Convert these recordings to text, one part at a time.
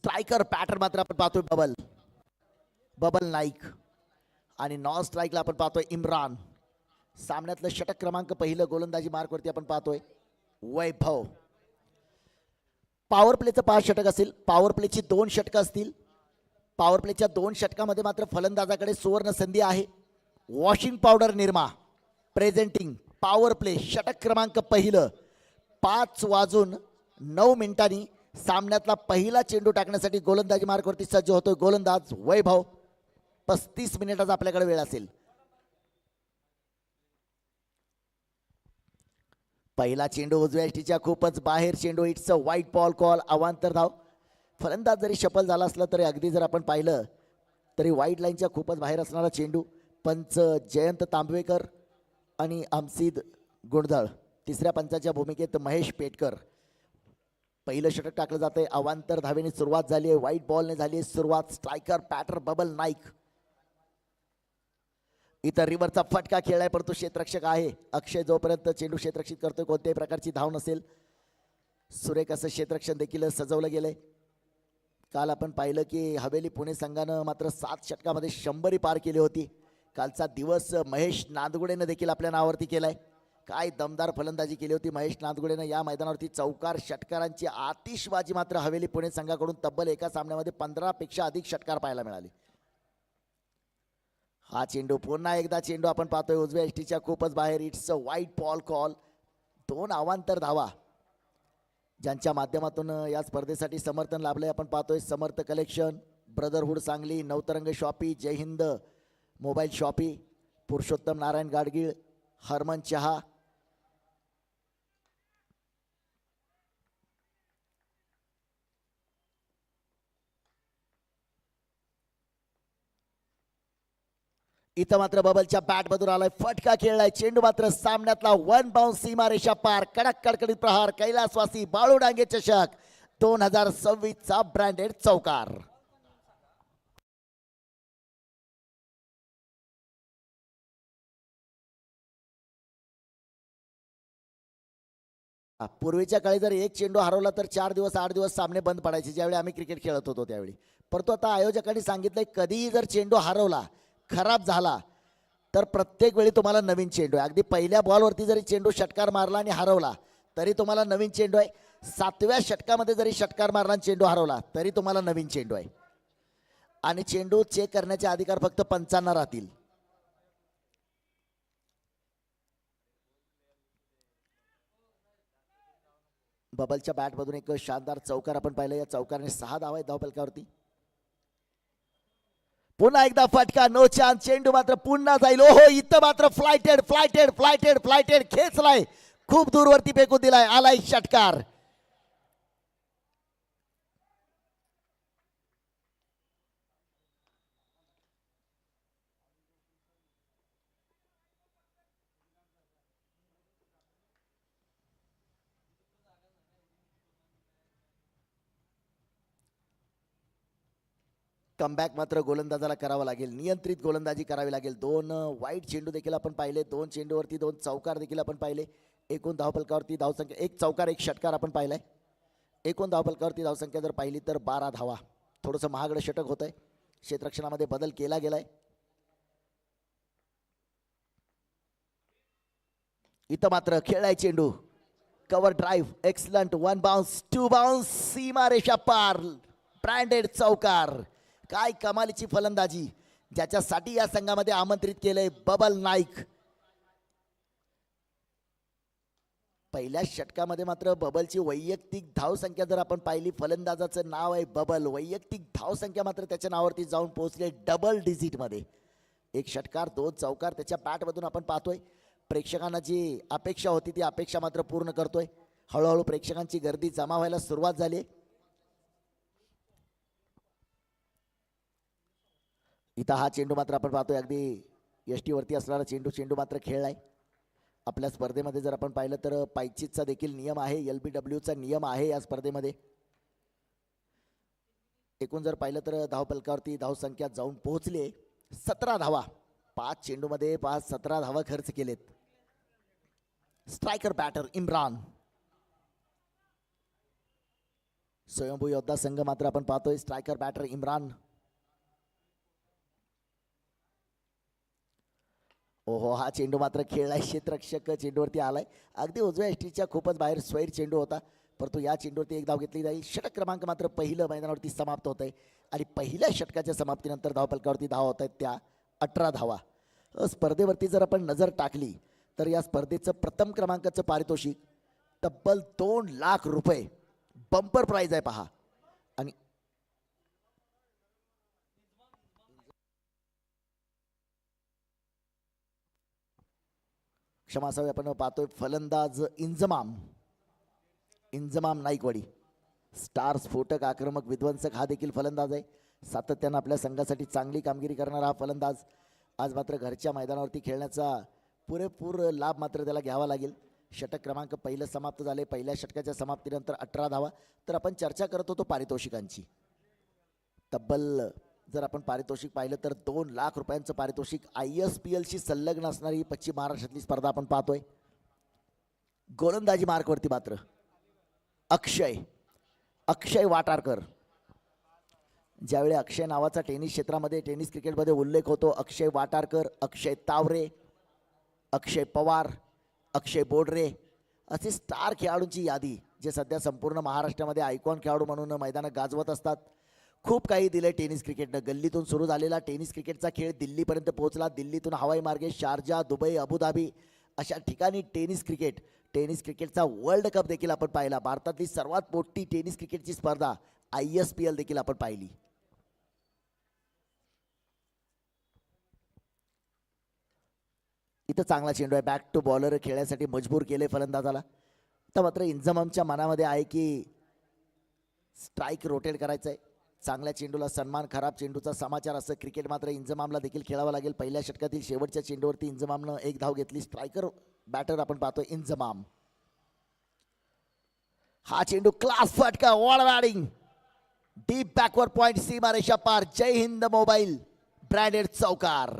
Striker pattern मात्र आपण पाहतोय बबल नाईक आणि नॉन स्ट्राईकला आपण पाहतोय इम्रान. सामन्यातलं षटक क्रमांक पहिलं गोलंदाजी मार्कवरती आपण पाहतोय वैभव. पॉवर प्लेचं 5 षटक असेल, पॉवर प्लेची 2 षटकं असतील. पॉवर प्लेच्या 2 षटकामध्ये मात्र फलंदाजाकडे सुवर्ण संधी आहे. Washing powder Nirma presenting power play षटक क्रमांक पहिलं 5:09 सामन्यातला पहिला चेंडू टाकण्यासाठी गोलंदाजी मार्कवरती सज्ज होतोय गोलंदाज वैभव. 35 मिनिटाचा आपल्याकडे वेळ असेल. पहिला चेंडू उजव्या यष्टीच्या खूपच बाहेर चेंडू. It's a wide ball call. अवांतर धाव. फलंदाज जरी शफल झाला असला तरी अगदी जर आपण पाहिलं तरी व्हाईट लाईनच्या खूपच बाहेर असणारा चेंडू. पंच जयंत तांबवेकर आणि अमसिद गुणधळ. तिसऱ्या पंचाच्या भूमिकेत महेश पेटकर. पहिलं षटक टाकलं जातंय. अवांतर धावेने सुरुवात झाली आहे. व्हाईट बॉलने झाली आहे सुरुवात. Striker pattern bubble Naik. इतर रिव्हरचा फटका खेळलाय परंतु क्षेत्ररक्षक आहे अक्षय. जोपर्यंत चेंडू क्षेत्ररक्षित करतोय कोणत्याही प्रकारची धाव नसेल. सुरेख असं क्षेत्ररक्षण देखील सजवलं गेलंय. काल आपण पाहिलं की हवेली पुणे संघानं मात्र 7 षटकामध्ये 100 पार केली होती. कालचा दिवस महेश नांदगुडेनं देखील आपल्या नावावरती केलाय. काय दमदार फलंदाजी केली होती महेश नांदगुडेनं या मैदानावरती. चौकार षटकारांची आतिषबाजी मात्र हवेली पुणे संघाकडून तब्बल एका सामन्यामध्ये 15 पेक्षा अधिक षटकार पाहायला मिळाले. हा चेंडू पुन्हा एकदा चेंडू आपण पाहतोय उजव्या यष्टीच्या खूपच बाहेर. It's a wide ball call. 2 अवांतर धावा ज्यांच्या माध्यमातून या स्पर्धेसाठी समर्थन लाभलंय आपण पाहतोय समर्थ collection, brotherhood Sangli, Navtarang shoppy, Jai Hind mobile shoppe, Purushottam Narayan Gadgil, Harman चहा. इथं मात्र बबलच्या बॅट मधून आलाय फटका खेळलाय. चेंडू मात्र सामन्यातला 1 बाउन्स सीमारेषा पार. कडक कडकडीत प्रहार. कैलासवासी बाळू डांगे चषक 2026 चा ब्रँडेड चौकार. पूर्वीच्या काळी जर एक चेंडू हरवला तर 4 दिवस 8 दिवस सामने बंद पडायचे ज्यावेळी आम्ही क्रिकेट खेळत होतो त्यावेळी. परंतु आता आयोजकांनी सांगितलंय कधीही जर चेंडू हरवला खराब झाला तर प्रत्येक वेळी तुम्हाला नवीन चेंडू आहे. अगदी पहिल्या बॉलवरती जरी चेंडू षटकार मारला आणि हरवला तरी तुम्हाला नवीन चेंडू आहे. 7व्या षटकामध्ये जरी षटकार मारला आणि चेंडू हरवला तरी तुम्हाला नवीन चेंडू आहे. आणि चेंडू चेक करण्याचे अधिकार फक्त पंचांना राहतील. बबलच्या बॅटमधून एक शानदार चौकार आपण पाहिलं. या चौकाराने 6 धावा आहेत धावफलकावरती. पुन्हा एकदा फटका. No chance. चेंडू मात्र पुन्हा जाईल. ओहो इथं मात्र फ्लायटेड खेचलाय. खूप दूरवरती फेकून दिलाय. आलाय षटकार. कमबॅक मात्र गोलंदाजाला करावा लागेल. नियंत्रित गोलंदाजी करावी लागेल. 2 वाईट चेंडू देखील आपण पाहिले. 2 चेंडूवरती 2 चौकार देखील आपण पाहिले. एकूण धावफलकावरती धावसंख्या 1 चौकार 1 षटकार आपण पाहिलाय. एकूण धावफलकावरती धावसंख्या जर पाहिली तर 12 धावा. थोडंसं महागडं षटक होत आहे. क्षेत्ररक्षणामध्ये बदल केला गेलाय. इथं मात्र खेळलाय चेंडू. Cover drive excellent. 1 bounce 2 bounce सीमारेषा पार. ब्रँडेड चौकार. काय कमालीची फलंदाजी ज्याच्यासाठी या संघामध्ये आमंत्रित केलंय बबल नाईक. पहिल्या षटकामध्ये मात्र बबलची वैयक्तिक धावसंख्या जर आपण पाहिली, फलंदाजाचं नाव आहे बबल, वैयक्तिक धावसंख्या मात्र त्याच्या नावावरती जाऊन पोहोचले डबल डिजिटमध्ये. 1 षटकार 2 चौकार त्याच्या बॅटमधून आपण पाहतोय. प्रेक्षकांना जी अपेक्षा होती ती अपेक्षा मात्र पूर्ण करतोय. हळूहळू प्रेक्षकांची गर्दी जमा व्हायला सुरुवात झाली. इथं हा चेंडू मात्र आपण पाहतोय अगदी यष्टीवरती असणारा चेंडू मात्र खेळलाय. आपल्या स्पर्धेमध्ये जर आपण पाहिलं तर पायचीतचा देखील नियम आहे. LBWचा नियम आहे या स्पर्धेमध्ये. एकूण जर पाहिलं तर धावफलकावरती धावसंख्या जाऊन पोहोचली 17 धावा. 5 चेंडूमध्ये 17 धावा खर्च केलेत. Striker batter Imran. स्वयंभू योद्धा संघ मात्र आपण पाहतोय. Striker batter Imran. ओहो, हा चेंडू मात्र खेळलाय, क्षेत्ररक्षक चेंडूवरती आलाय. अगदी उजव्या एसटीच्या खूपच बाहेर स्वैर चेंडू होता, परंतु या चेंडूवरती एक धाव घेतली जाईल. षटक क्रमांक मात्र पहिलं मैदानावरती समाप्त होत आहे आणि पहिल्या षटकाच्या समाप्तीनंतर धावफलकावरती धाव होत आहेत त्या 18 धावा. स्पर्धेवरती जर आपण नजर टाकली तर या स्पर्धेचं प्रथम क्रमांकाचं पारितोषिक तब्बल 2 लाख रुपये बंपर प्राइज आहे पहा. आणि क्षमा असावी, आपण पाहतोय फलंदाज इंजमाम नाईकवाडी. स्टार स्फोटक आक्रमक विध्वंसक हा देखील फलंदाज आहे. सातत्यानं आपल्या संघासाठी चांगली कामगिरी करणारा हा फलंदाज आज मात्र घरच्या मैदानावरती खेळण्याचा पुरेपूर लाभ मात्र त्याला घ्यावा लागेल. षटक क्रमांक पहिलं समाप्त झाले. पहिल्या षटकाच्या समाप्तीनंतर 18 धावा. तर आपण चर्चा करत होतो पारितोषिकांची. तब्बल जर आपण पारितोषिक पाहिलं तर 2 लाख रुपयांचं पारितोषिक. ISPL शी संलग्न असणारी ही पश्चिम महाराष्ट्रातली स्पर्धा आपण पाहतोय. गोलंदाजी मार्कवरती मात्र अक्षय वाटारकर. ज्यावेळी अक्षय नावाचा टेनिस क्षेत्रामध्ये, टेनिस क्रिकेटमध्ये उल्लेख होतो, अक्षय वाटारकर, अक्षय तावरे, अक्षय पवार, अक्षय बोडरे असे स्टार खेळाडूंची यादी जे सध्या संपूर्ण महाराष्ट्रामध्ये आयकॉन खेळाडू म्हणून मैदानात गाजवत असतात. खूप काही दिलं टेनिस क्रिकेटनं. गल्लीतून सुरू झालेला टेनिस क्रिकेटचा खेळ दिल्लीपर्यंत पोहोचला. दिल्लीतून हवाई मार्गे शारजा, दुबई, अबुधाबी अशा ठिकाणी टेनिस क्रिकेटचा वर्ल्ड कप देखील आपण पाहिला. भारतातली सर्वात मोठी टेनिस क्रिकेटची स्पर्धा ISPL देखील आपण पाहिली. इथं चांगला चेंडू आहे. बॅक टू बॉलर खेळण्यासाठी मजबूर केले फलंदाजाला. तर मात्र इंजमामच्या मनामध्ये आहे की स्ट्राईक रोटेट करायचं आहे. चांगल्या चेंडूला सन्मान, खराब चेंडूचा समाचार, असं क्रिकेट मात्र इंजमामला देखील खेळावं लागेल. पहिल्या षटकातील शेवटच्या चेंडूवरती इंजमामनं एक धाव घेतली. स्ट्रायकर बॅटर आपण पाहतोय इंजमाम. हा चेंडू क्लास फटका, wall batting, deep backward point, सीमारेषा पार. जय हिंद मोबाईल ब्रँडेड चौकार.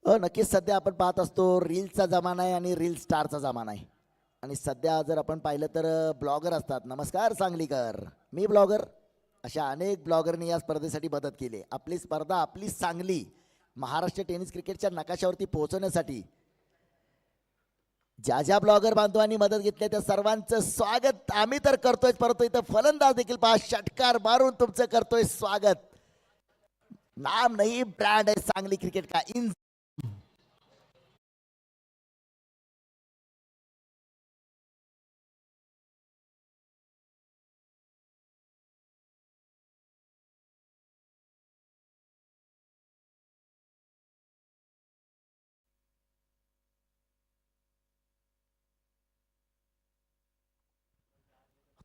नक्कीच सध्या आपण पाहत असतो रीलचा जमाना आहे आणि रील स्टारचा जमाना आहे. आणि सध्या जर आपण पाहिलं तर ब्लॉगर असतात. नमस्कार सांगलीकर, मी ब्लॉगर. अशा अनेक ब्लॉगरनी या स्पर्धेसाठी मदत केली. आपली स्पर्धा, आपली सांगली महाराष्ट्र टेनिस क्रिकेटच्या नकाशावरती पोहोचवण्यासाठी ज्या ज्या ब्लॉगर बांधवांनी मदत घेतली त्या सर्वांचं स्वागत आम्ही तर करतोय, परंतु इथं फलंदाज देखील पहा षटकार मारून तुमचं करतोय स्वागत. नाम नाही ब्रँड आहे सांगली क्रिकेट का.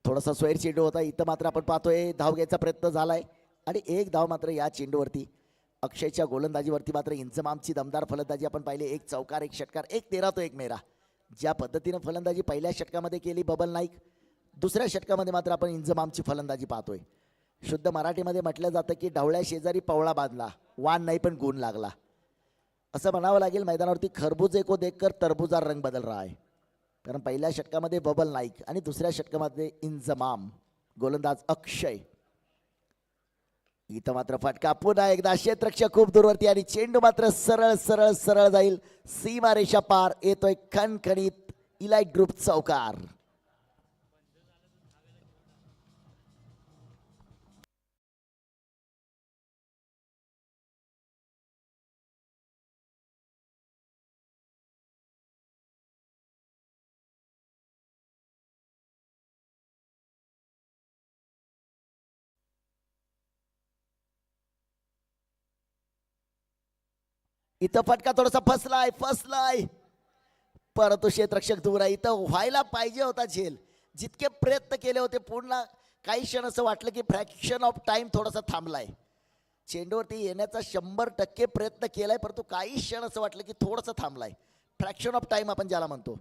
थोडासा स्वैर चेंडू होता. इथं मात्र आपण पाहतोय धाव घ्यायचा प्रयत्न झालाय आणि एक धाव मात्र या चेंडूवरती. अक्षयच्या गोलंदाजीवरती मात्र इंजमामची दमदार फलंदाजी आपण पाहिली. एक चौकार, एक षटकार, एक तेरा तो एक मेरा. ज्या पद्धतीनं फलंदाजी पहिल्या षटकामध्ये केली बबल नाईक, दुसऱ्या षटकामध्ये मात्र आपण इंजमामची फलंदाजी पाहतोय. शुद्ध मराठीमध्ये म्हटलं जातं की ढवळ्या शेजारी पवळा बांधला, वाण नाही पण गुण लागला, असं म्हणावं लागेल. मैदानावरती खरबूजे को देखकर तरबूजा रंग बदल रहा है. कारण पहिल्या षटकामध्ये बबल नाईक आणि दुसऱ्या षटकामध्ये इंजमाम, गोलंदाज अक्षय. इथं मात्र फटका पुन्हा एकदा. क्षेत्ररक्षक खूप दूरवरती आणि चेंडू मात्र सरळ सरळ सरळ जाईल. सीमारेषा पार. येतोय खणखणीत इलाइट ग्रुप चौकार. इथं फटका थोडासा फसलाय परंतु क्षेत्ररक्षक दूर आहे. इथं व्हायला पाहिजे होता झेल. जितके प्रयत्न केले होते पूर्ण काही क्षण असं वाटलं की फ्रॅक्शन ऑफ टाइम थोडासा थांबलाय. चेंडूवरती येण्याचा 100% प्रयत्न केलाय, परंतु काही क्षण असं वाटलं की थोडंसं थांबलाय. फ्रॅक्शन ऑफ टाइम आपण ज्याला म्हणतो,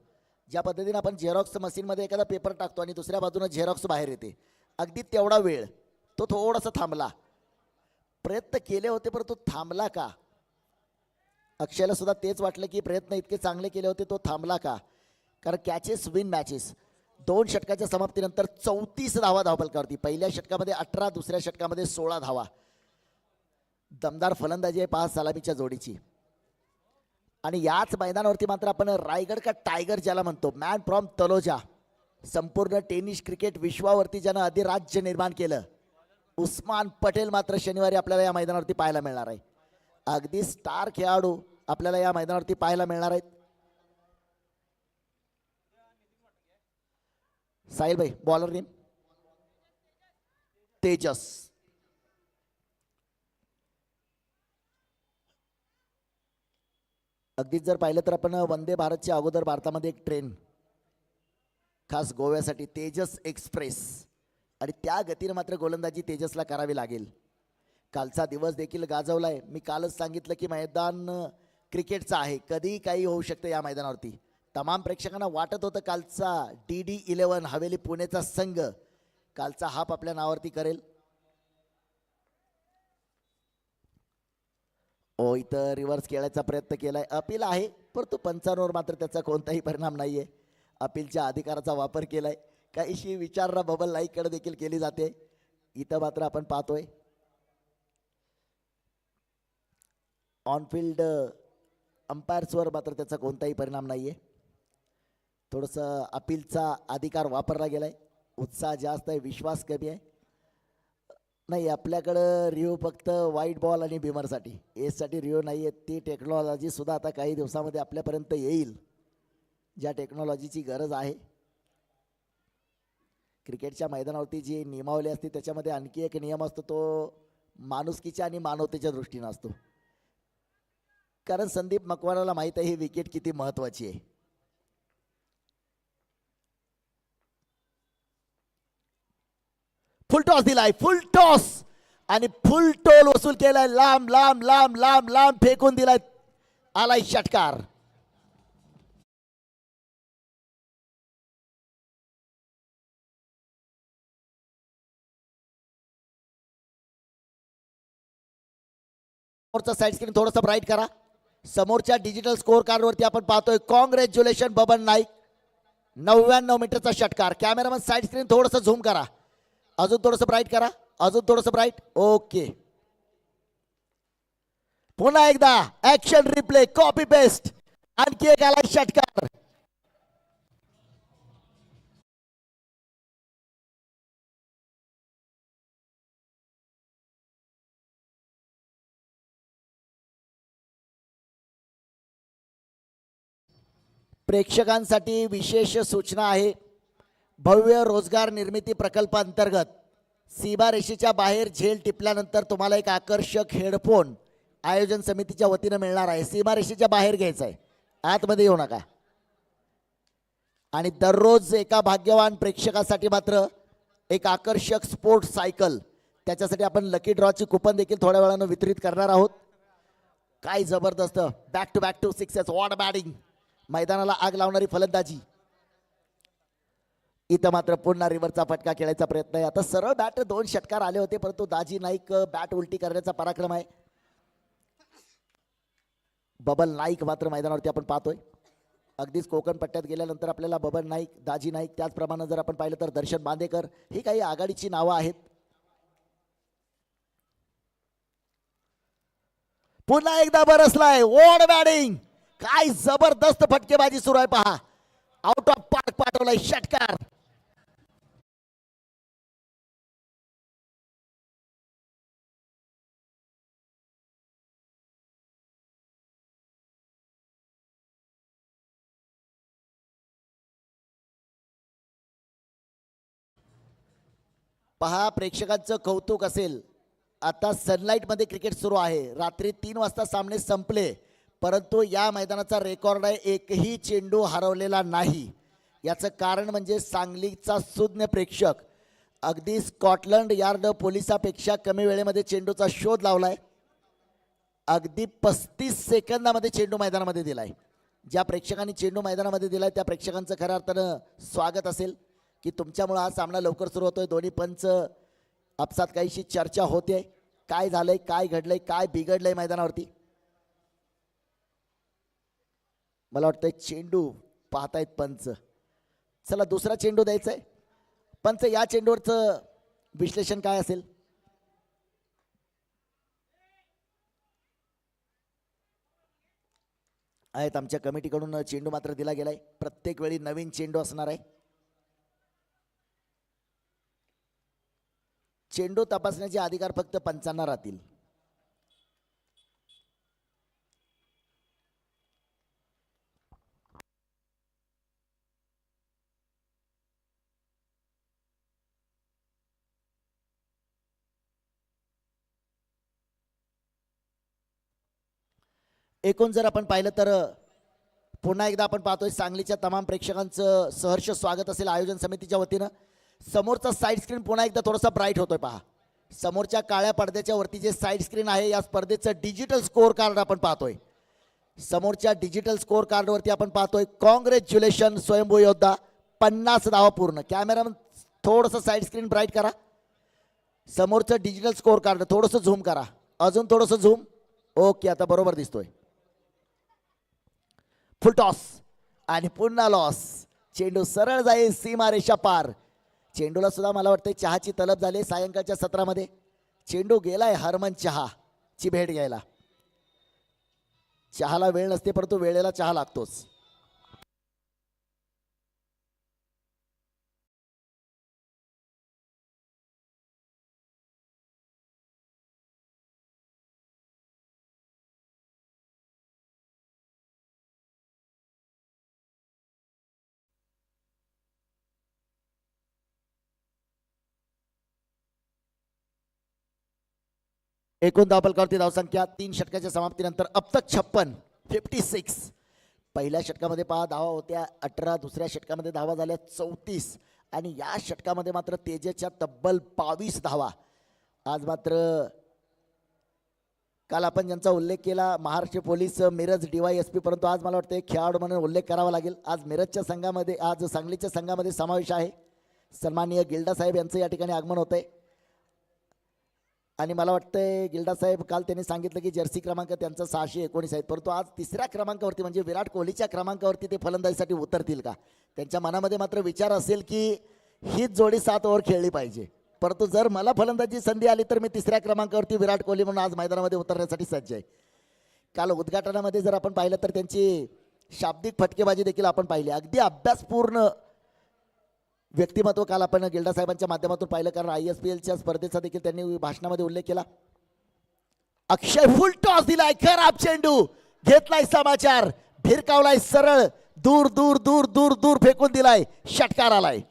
ज्या पद्धतीने आपण झेरॉक्स मशीनमध्ये एखादा पेपर टाकतो आणि दुसऱ्या बाजूने झेरॉक्स बाहेर येते, अगदी तेवढा वेळ तो थोडासा थांबला. प्रयत्न केले होते परंतु थांबला का? अक्षयला सुद्धा तेच वाटलं की प्रयत्न इतके चांगले केले होते, तो थांबला का? कारण कॅचेस विन मॅचेस. 2 षटकाच्या समाप्तीनंतर 34 धावा धावफलकावरती. पहिल्या षटकामध्ये 18, दुसऱ्या षटकामध्ये 16 धावा. दमदार फलंदाजी आहे 5 सलामीच्या जोडीची. आणि याच मैदानावरती मात्र आपण रायगड का टायगर ज्याला म्हणतो, मॅन फ्रॉम तलोजा, संपूर्ण टेनिस क्रिकेट विश्वावरती ज्यानं अधिराज्य निर्माण केलं, उस्मान पटेल मात्र शनिवारी आपल्याला या मैदानावरती पाहायला मिळणार आहे. अगदी स्टार खेळाडू आपल्याला या मैदानावरती पाहायला मिळणार आहेत. साहिल भाई, बॉलर नेम तेजस. अगदीच जर पाहिलं तर आपण वंदे भारतच्या अगोदर भारतामध्ये एक ट्रेन खास गोव्यासाठी तेजस एक्सप्रेस, आणि त्या गतीने मात्र गोलंदाजी तेजसला करावी लागेल. कालचा दिवस देखील गाजवलाय. मी कालच सांगितलं की मैदान क्रिकेटचं आहे, कधीही काही होऊ शकतं या मैदानावरती. तमाम प्रेक्षकांना वाटत होतं कालचा DD11 हवेली पुणेचा संघ कालचा हाफ आपल्या नावावरती करेल. ओ, इथं रिव्हर्स खेळायचा प्रयत्न केलाय. अपील आहे परंतु पंचांवर मात्र त्याचा कोणताही परिणाम नाहीये. अपीलच्या अधिकाराचा वापर केलाय. काहीशी विचारणा बबल लाईककडे देखील केली जाते. इथं मात्र आपण पाहतोय ऑनफिल्ड अंपायर्सवर मात्र त्याचा कोणताही परिणाम नाहीये. थोडंसं अपीलचा अधिकार वापरला गेलाय. उत्साह जास्त आहे, विश्वास कमी आहे. नाही, आपल्याकडं रिव्ह्यू फक्त व्हाईट बॉल आणि बिमरसाठी, एसाठी रिव्ह्यू नाही आहे. ती टेक्नॉलॉजी सुद्धा आता काही दिवसामध्ये आपल्यापर्यंत येईल, ज्या टेक्नॉलॉजीची गरज आहे. क्रिकेटच्या मैदानावरती जी नियमावली असते त्याच्यामध्ये आणखी एक नियम असतो, तो माणुसकीच्या आणि मानवतेच्या दृष्टीने असतो. कारण संदीप मकवानाला माहीत आहे ही विकेट किती महत्त्वाची आहे. फुल टॉस दिलाय, फुल टॉस आणि फुल टोल वसूल केलाय. लांब लांब लांब लांब लांब फेकून दिलाय. आलाय षटकार. समोरचा साईड स्क्रीन थोडंसं ब्राईट करा. समोरच्या डिजिटल स्कोर कार्ड वरती आपण पाहतोय कॉंग्रॅच्युलेशन बबन नाईक, 99 मीटरचा षटकार. कॅमेरामन साईड स्क्रीन थोडंसं झूम करा, अजून थोडंसं ब्राईट करा, अजून थोडंसं ब्राईट. ओके, पुन्हा एकदा ऍक्शन रिप्ले, कॉपी पेस्ट. आणखी एक आला षटकार. प्रेक्षकांसाठी विशेष सूचना आहे. भव्य रोजगार निर्मिती प्रकल्पांतर्गत सीमारेषेच्या बाहेर झेल टिपल्यानंतर तुम्हाला एक आकर्षक हेडफोन आयोजन समितीच्या वतीने मिळणार आहे. सीमारेषेच्या बाहेर घ्यायचं आहे, आतमध्ये येऊ नका. आणि दररोज एका भाग्यवान प्रेक्षकासाठी मात्र एक आकर्षक स्पोर्ट्स सायकल, त्याच्यासाठी आपण लकी ड्रॉची कुपन देखील थोड्या वेळानं वितरित करणार आहोत. काय जबरदस्त back two sixes, what batting, मैदानाला आग लावणारी फलंदाजी. इथं मात्र पुन्हा रिव्हरचा फटका खेळायचा प्रयत्न आहे. आता सरळ बॅट 2 षटकार आले होते परंतु दाजी नाईक बॅट उलटी करण्याचा पराक्रम आहे. बबल नाईक मात्र मैदानावरती आपण पाहतोय. अगदीच कोकण पट्ट्यात गेल्यानंतर आपल्याला बबल नाईक, दाजी नाईक, त्याचप्रमाणे जर आपण पाहिलं तर दर्शन बांदेकर, ही काही आघाडीची नावं आहेत. पुन्हा एकदा बरसलाय, वॉट बॅटिंग, काय जबरदस्त फटकेबाजी सुरू आहे पहा. आउट ऑफ पार्क पाठवलाय षटकार. पहा, प्रेक्षकांचं कौतुक असेल. आता सनलाईटमध्ये क्रिकेट सुरू आहे. रात्री 3 वाजता सामने संपले परंतु या मैदानाचा रेकॉर्ड आहे, एकही चेंडू हरवलेला नाही. याचं कारण म्हणजे सांगलीचा सुज्ञ प्रेक्षक अगदी स्कॉटलंड यार्ड पोलिसापेक्षा कमी वेळेमध्ये चेंडूचा शोध लावलाय. अगदी 35 सेकंदामध्ये चेंडू मैदानामध्ये दिलाय. ज्या प्रेक्षकांनी चेंडू मैदानामध्ये दिलाय त्या प्रेक्षकांचं खऱ्या अर्थानं स्वागत असेल की तुमच्यामुळे हा सामना लवकर सुरू होतोय. दोन्ही पंच आपसात काहीशी चर्चा होते. काय झालंय, काय घडलंय, काय बिघडलंय मैदानावरती. मला वाटतंय चेंडू पाहतायत पंच. चला दुसरा चेंडू द्यायचा आहे. पंच या चेंडूवरचं विश्लेषण काय असेल? आहेत आमच्या कमिटीकडून चेंडू मात्र दिला गेलाय. प्रत्येक वेळी नवीन चेंडू असणार आहे. चेंडू तपासण्याचे अधिकार फक्त पंचांना राहतील. एकूण जर आपण पाहिलं तर पुन्हा एकदा आपण पाहतोय सांगलीच्या तमाम प्रेक्षकांचं सहर्ष स्वागत असेल आयोजन समितीच्या वतीनं. समोरचा साईड स्क्रीन पुन्हा एकदा थोडासा ब्राईट होतोय पहा. समोरच्या काळ्या पडद्याच्या वरती जे साईड स्क्रीन आहे या स्पर्धेचं डिजिटल स्कोअर कार्ड आपण पाहतोय. समोरच्या डिजिटल स्कोअर कार्डवरती आपण पाहतोय कॉंग्रॅच्युलेशन स्वयंभू योद्धा 50 धावा पूर्ण. कॅमेरामन थोडंसं साईड स्क्रीन ब्राईट करा. समोरचं डिजिटल स्कोअर कार्ड थोडंसं झूम करा. अजून थोडंसं झूम. ओके आता बरोबर दिसतोय. फुल टॉस आणि पुन्हा लॉस. चेंडू सरळ जाईल सीमारेषा पार. चेंडूला सुद्धा मला वाटतं चहाची तलब झाली सायंकाळच्या सत्रामध्ये. चेंडू गेलाय हरमन चहा ची भेट घ्यायला. चहाला वेळ नसते परंतु वेळेला चहा लागतोच. एकूण धावफलकावरती धावसंख्या 3 षटकाच्या समाप्तीनंतर अब तक 56. पहिल्या षटकामध्ये पहा धावा होत्या 18. दुसऱ्या षटकामध्ये धावा झाल्या 34 आणि या षटकामध्ये मात्र तेजाच्या तब्बल 22 धावा. आज मात्र काल आपण ज्यांचा उल्लेख केला महाराष्ट्र पोलीस मिरज DYSP परंतु आज मला वाटतं खेळाडू म्हणून उल्लेख करावा लागेल. आज मिरजच्या संघामध्ये आज सांगलीच्या संघामध्ये समावेश आहे. सन्माननीय गिल्डा साहेब यांचं या ठिकाणी आगमन होत आहे आणि मला वाटतंय गिल्डा साहेब काल त्यांनी सांगितलं की जर्सी क्रमांक त्यांचा 619 आहे परंतु आज तिसऱ्या क्रमांकावरती म्हणजे विराट कोहलीच्या क्रमांकावरती ते फलंदाजीसाठी उतरतील का. त्यांच्या मनामध्ये मात्र विचार असेल की हीच जोडी 7 ओव्हर खेळली पाहिजे परंतु जर मला फलंदाजी संधी आली तर मी तिसऱ्या क्रमांकावरती विराट कोहली म्हणून आज मैदानामध्ये उतरण्यासाठी सज्ज आहे. काल उद्घाटनामध्ये जर आपण पाहिलं तर त्यांची शाब्दिक फटकेबाजी देखील आपण पाहिली. अगदी अभ्यासपूर्ण व्यक्तिमत्व काल आपण गिल्डा साहेबांच्या माध्यमातून पाहिलं कारण ISPLच्या स्पर्धेचा देखील त्यांनी भाषणामध्ये उल्लेख केला. अक्षय फुल टॉस दिलाय. खराब चेंडू घेतलाय समाचार. भिरकावलाय सरळ दूर दूर दूर दूर दूर फेकून दिलाय. षटकार आलाय.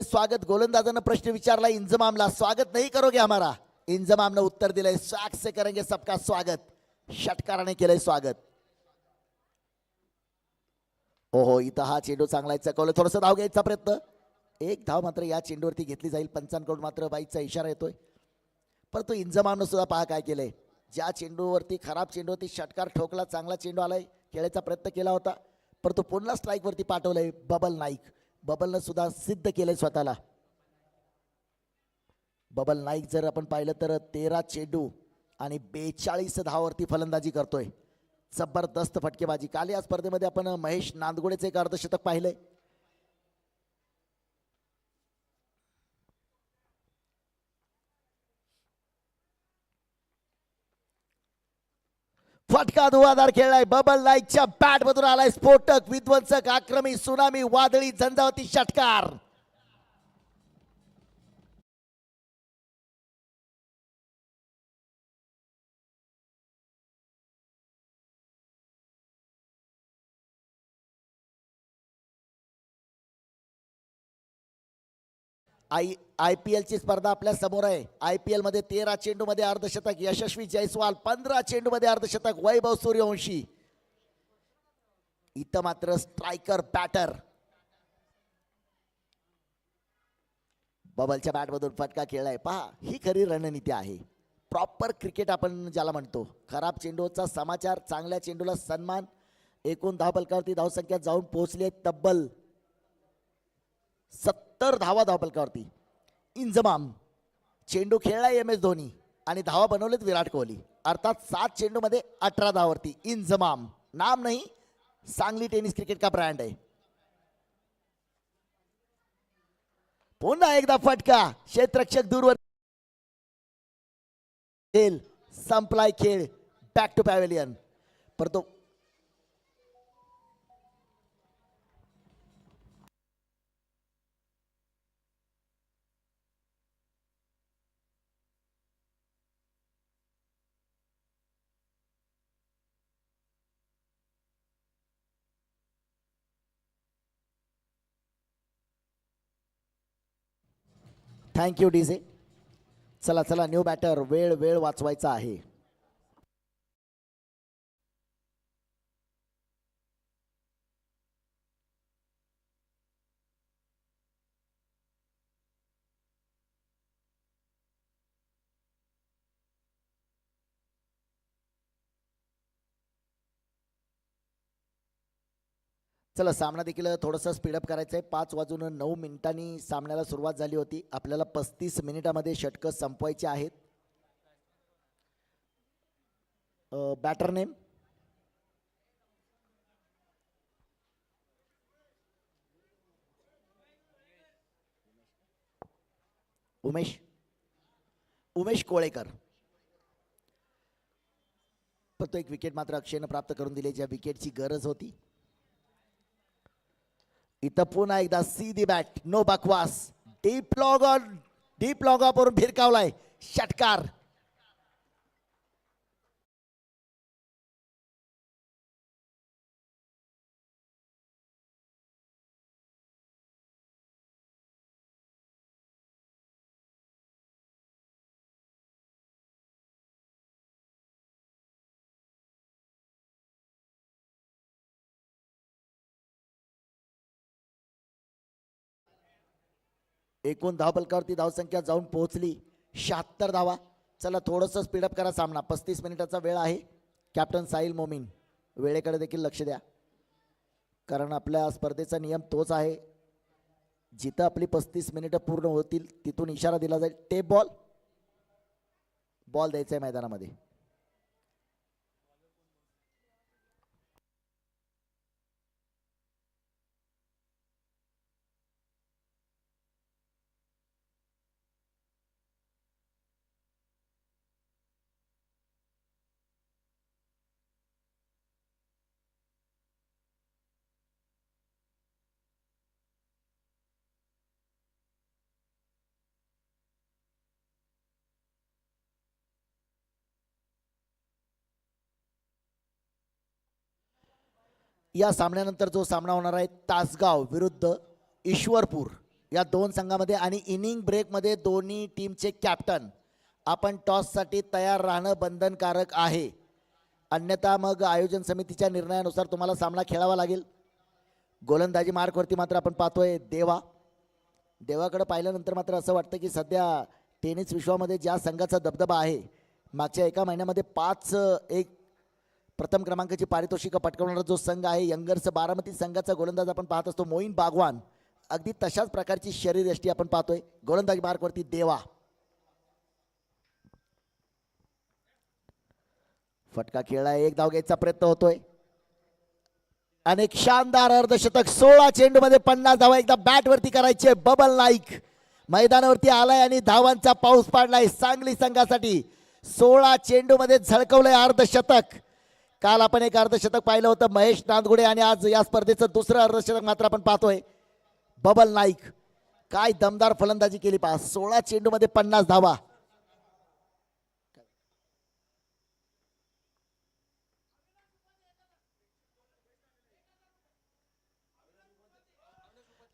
स्वागत गोलंदाजानं प्रश्न विचारला इंजमामला. स्वागत नहीं करोगे हमारा. इंजमामने उत्तर दिलंय स्वागत से करेंगे सबका स्वागत. षटकाराने केलंय स्वागत. ओहो इथं हा चेंडू चांगला आहे. चकवलं थोडंसं धाव घ्यायचा प्रयत्न. एक धाव मात्र या चेंडूवरती घेतली जाईल. पंचांकडून मात्र बाईचा इशारा येतोय परंतु इंजमामने सुद्धा पहा काय केलंय. ज्या चेंडूवरती खराब चेंडूवरती षटकार ठोकला चांगला चेंडू आलाय. खेळायचा प्रयत्न केला होता परंतु पुन्हा स्ट्राईकवरती पाठवलंय बबल नाईक. बबलनं सुद्धा सिद्ध केलंय स्वतःला. बबल नाईक जर आपण पाहिलं तर 13 चेंडू आणि 42 धावावरती फलंदाजी करतोय. जबरदस्त फटकेबाजी. काल या स्पर्धेमध्ये आपण महेश नांदगुडेचे एक अर्धशतक पाहिलंय. फटका धुवाधार खेळलाय. बबल नाईकच्या बॅट मधून आलाय स्फोटक विध्वंसक आक्रमी सुनामी वादळी झंझावती षटकार. IPL ची स्पर्धा आपल्या समोर आहे. IPL मध्ये 13 चेंडू मध्ये अर्धशतक यशस्वी जयस्वाल. 15 चेंडू मध्ये अर्धशतक वैभव सूर्यवंशी. इथं मात्र स्ट्रायकर बॅटर बबलच्या बॅटमधून फटका खेळलाय. पहा, ही खरी रणनीती आहे. प्रॉपर क्रिकेट आपण ज्याला म्हणतो. खराब चेंडूचा समाचार, चांगल्या चेंडूला सन्मान. एकूण धावफलकावरती धावसंख्या जाऊन पोहोचली आहे तब्बल 70 धावा धावफलकावरती. इंजमाम चेंडू खेळलाय MS धोनी आणि धावा बनवलेत विराट कोहली. अर्थात 7 चेंडूमध्ये 18 धावावरती. इंजमाम नाम नाही, सांगली टेनिस क्रिकेट का ब्रँड आहे. पुन्हा एकदा फटका, क्षेत्ररक्षक दूरवर. संपलाय खेळ. Back to pavilion. परंतु थँक्यू डीजे. चला चला न्यू बॅटर. वेळ वाचवायचा आहे. चला, सामना देखील थोडंसं स्पीडअप करायचं आहे. 5:09 सामन्याला सुरुवात झाली होती. आपल्याला 35 मिनिटामध्ये षटकं संपवायची आहेत. Batter name Umesh Kolekar. परंतु एक विकेट मात्र अक्षयनं प्राप्त करून दिली, ज्या विकेटची गरज होती. इथं पुन्हा एकदा सीधी बॅट, नो बकवास. डीप लॉग ऑफ वरून भिरकावलाय षटकार. एकूण धावफलकावरती धावसंख्या जाऊन पोहोचली 76 धावा. चला थोडंसं स्पीडअप करा सामना. 35 मिनिटाचा वेळ आहे. कॅप्टन साहिल मोमीन, वेळेकडे देखील लक्ष द्या, कारण आपल्या स्पर्धेचा नियम तोच आहे. जिथं आपली 35 मिनिटं पूर्ण होतील तिथून इशारा दिला जाईल. टेप बॉल द्यायचा आहे मैदानामध्ये. या सामन्यानंतर जो सामना होणार आहे तासगाव विरुद्ध ईश्वरपूर, या दोन संघामध्ये, आणि इनिंग ब्रेकमध्ये दोन्ही टीमचे कॅप्टन आपण टॉससाठी तयार राहणं बंधनकारक आहे. अन्यथा मग आयोजन समितीच्या निर्णयानुसार तुम्हाला सामना खेळावा लागेल. गोलंदाजी मार्कवरती मात्र आपण पाहतोय देवाकडे पाहिल्यानंतर मात्र असं वाटतं की सध्या टेनिस विश्वामध्ये ज्या संघाचा दबदबा आहे, मागच्या एका महिन्यामध्ये 5-1 प्रथम क्रमांकाची पारितोषिकं पटकावणारा जो संघ आहे यंगर्स बारामती संघाचा गोलंदाज आपण पाहत असतो मोईन बागवान, अगदी तशाच प्रकारची शरीरयष्टी आपण पाहतोय. गोलंदाज मार्कवरती देवा. फटका खेळला, एक धाव घ्यायचा प्रयत्न होतोय. अनेक शानदार अर्धशतक. 16 चेंडूमध्ये 50 धावा एकदा बॅट वरती करायचे. बबल नाईक मैदानावरती आलाय आणि धावांचा पाऊस पाडलाय सांगली संघासाठी. 16 चेंडूमध्ये झळकवलंय अर्धशतक. काल आपण एक अर्धशतक पाहिलं होतं महेश नांदगुडे, आणि आज या स्पर्धेचं दुसरं अर्धशतक मात्र आपण पाहतोय. बबल नाईक काय दमदार फलंदाजी केली पहा. 16 चेंडूमध्ये 50 धावा.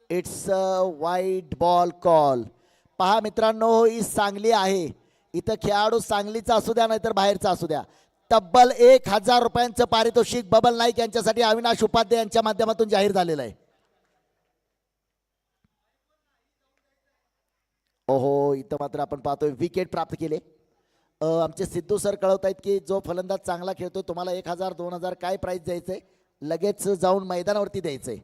इट्स अ वाईट बॉल कॉल. पहा मित्रांनो, ही सांगली आहे. इथं खेळाडू सांगलीचा असू द्या नाहीतर बाहेरचा असू द्या, तब्बल 1000 रुपयांचं पारितोषिक बबल नाईक यांच्यासाठी अविनाश उपाध्याय यांच्या माध्यमातून जाहीर झालेलं आहे. ओहो, इथं मात्र आपण पाहतोय विकेट प्राप्त केले. आमचे सिद्धू सर कळवत आहेत की जो फलंदाज चांगला खेळतो तुम्हाला 1000 2000 काय प्राइस द्यायचंय, लगेच जाऊन मैदानावरती द्यायचंय.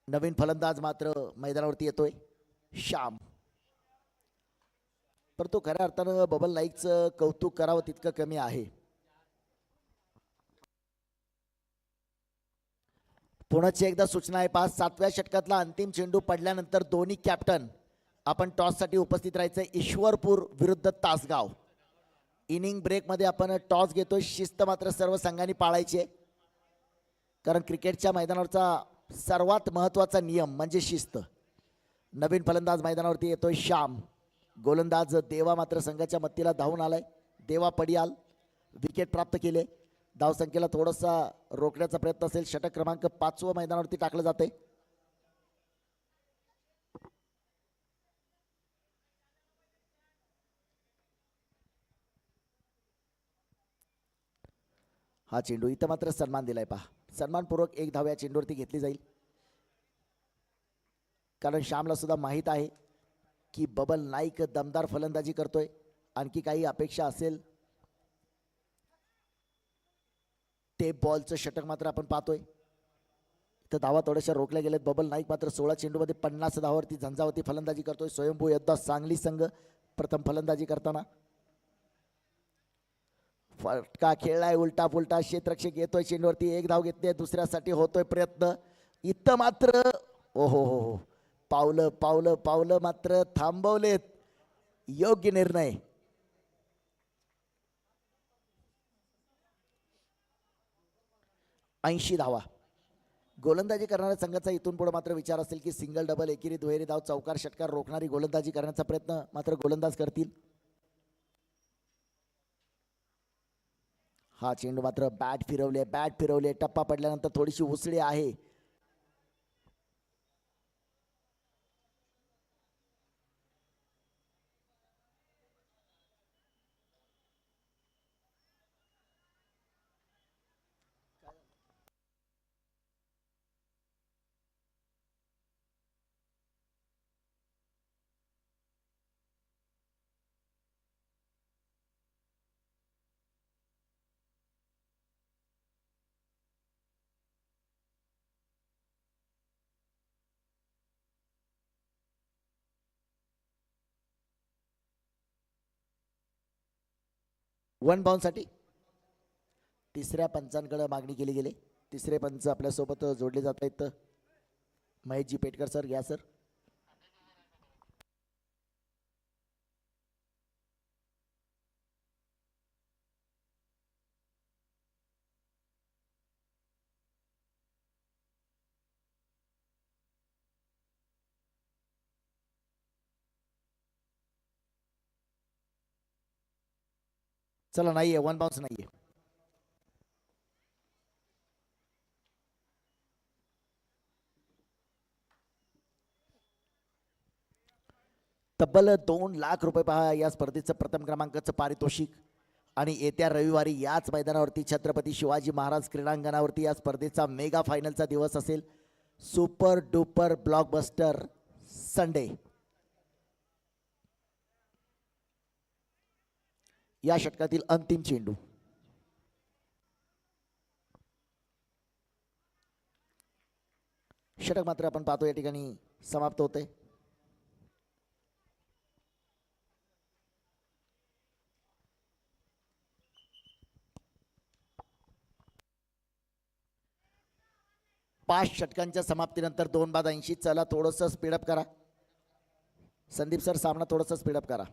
नवीन फलंदाज मात्र मैदानावरती येतोय, श्याम. परंतु खऱ्या अर्थानं बबल नाईकचं कौतुक करावं तितकं कमी आहे. पुण्याची एकदा सूचना आहे, 7व्या षटकातला अंतिम चेंडू पडल्यानंतर दोन्ही कॅप्टन आपण टॉससाठी उपस्थित राहायचं. ईश्वरपूर विरुद्ध तासगाव. इनिंग ब्रेकमध्ये आपण टॉस घेतोय. शिस्त मात्र सर्व संघांनी पाळायची आहे, कारण क्रिकेटच्या मैदानावरचा सर्वात महत्त्वाचा नियम म्हणजे शिस्त. नवीन फलंदाज मैदानावरती येतोय, श्याम. गोलंदाज देवा मात्र संघाच्या मत्तीला धावून आलाय. देवा पडियाल विकेट प्राप्त केले. धावसंख्येला थोडासा रोखण्याचा प्रयत्न असेल. षटक क्रमांक 5 मैदानावरती टाकलं जाते. हा चेंडू इथं मात्र सन्मान दिलाय. पहा, सन्मानपूर्वक एक धाव या चेंडूवरती घेतली जाईल, कारण श्यामला सुद्धा माहीत आहे की बबल नाईक दमदार फलंदाजी करतोय. आणखी काही अपेक्षा असेल. टेप बॉलचं षटक मात्र आपण पाहतोय. इथं धावा थोड्याशा रोखल्या गेल्यात. बबल नाईक मात्र 16 चेंडूमध्ये 50 धावावरती झंझावती फलंदाजी करतोय. स्वयंभू योद्धा सांगली संघ प्रथम फलंदाजी करताना. फटका खेळलाय उलटा पुलटा. क्षेत्ररक्षक येतोय चेंडूवरती. एक धाव घेतली. दुसऱ्यासाठी होतोय प्रयत्न. इथं मात्र ओहो हो हो, पावलं पावलं पावलं मात्र थांबवलेत. योग्य निर्णय. ऐंशी धावा. गोलंदाजी करणाऱ्या संघाचा इथून पुढे मात्र विचार असेल की सिंगल डबल एकेरी दुहेरी धाव चौकार षटकार रोखणारी गोलंदाजी करण्याचा प्रयत्न मात्र गोलंदाज करतील. हा चेंडू मात्र बॅट फिरवले. टप्पा पडल्यानंतर थोडीशी उसळी आहे. वन बाउंड साठी तिसऱ्या पंचांकडे मागणी केली गेली. तिसरे पंच आपल्यासोबत जोडले जात आहेत. महेशजी पेटकर सर, घ्या सर. चला, नाहीये वन बाउन्स नाहीये. तब्बल 2 लाख रुपये पहा या स्पर्धेचं प्रथम क्रमांकाचं पारितोषिक. आणि येत्या रविवारी याच मैदानावरती छत्रपती शिवाजी महाराज क्रीडांगणावरती या स्पर्धेचा मेगा फायनलचा दिवस असेल. Super duper blockbuster Sunday. या षटकातील अंतिम चेंडू. षटक मात्र आपण पाहतो या ठिकाणी समाप्त होते. पाच षटकांच्या समाप्तीनंतर 2 बाद 80. चला थोडंसं स्पीडअप करा. संदीप सर, सामना थोडंसं स्पीडअप करा.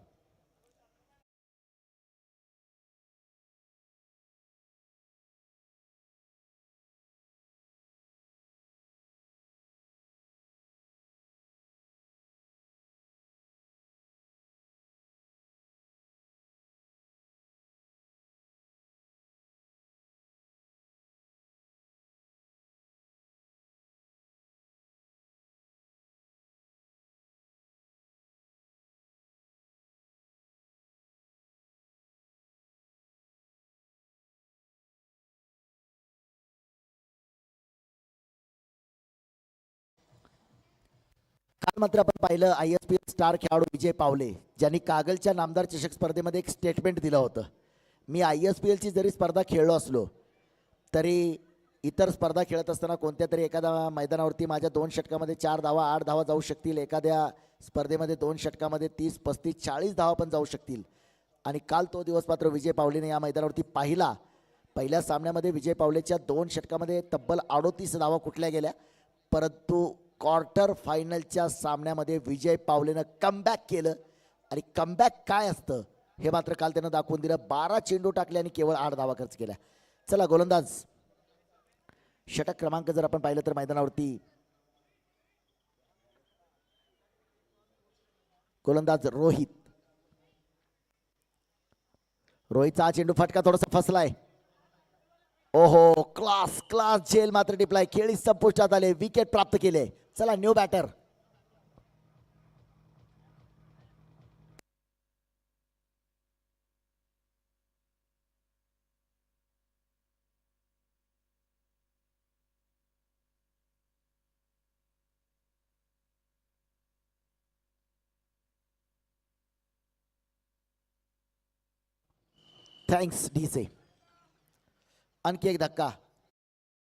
मात्र आपण पाहिलं ISPL स्टार खेळाडू विजय पावले ज्यांनी कागलच्या नामदार चषक स्पर्धेमध्ये एक स्टेटमेंट दिलं होतं. मी ISPLची जरी स्पर्धा खेळलो असलो तरी इतर स्पर्धा खेळत असताना कोणत्या तरी एखाद्या मैदानावरती माझ्या 2 षटकामध्ये 4 धावा 8 धावा जाऊ शकतील, एखाद्या स्पर्धेमध्ये 2 षटकामध्ये 30 35 40 धावा पण जाऊ शकतील. आणि काल तो दिवस मात्र विजय पावलेने या मैदानावरती पाहिला. पहिल्या सामन्यामध्ये विजय पावलेच्या 2 षटकामध्ये तब्बल 38 धावा कुठल्या गेल्या, परंतु क्वार्टर फायनलच्या सामन्यामध्ये विजय पावलेनं कमबॅक केलं. आणि कमबॅक काय असतं हे मात्र काल त्यानं दाखवून दिलं. 12 चेंडू टाकले आणि केवळ 8 धावा खर्च केल्या. चला गोलंदाज षटक क्रमांक जर आपण पाहिलं तर मैदानावरती गोलंदाज रोहितचा हा चेंडू फटका थोडासा फसलाय. ओहो, क्लास क्लास झेल मात्र टिपलाय. खेळी संपुष्टात आले, विकेट प्राप्त केले. चला न्यू बॅटर थँक्स डीसे. आणखी एक धक्का.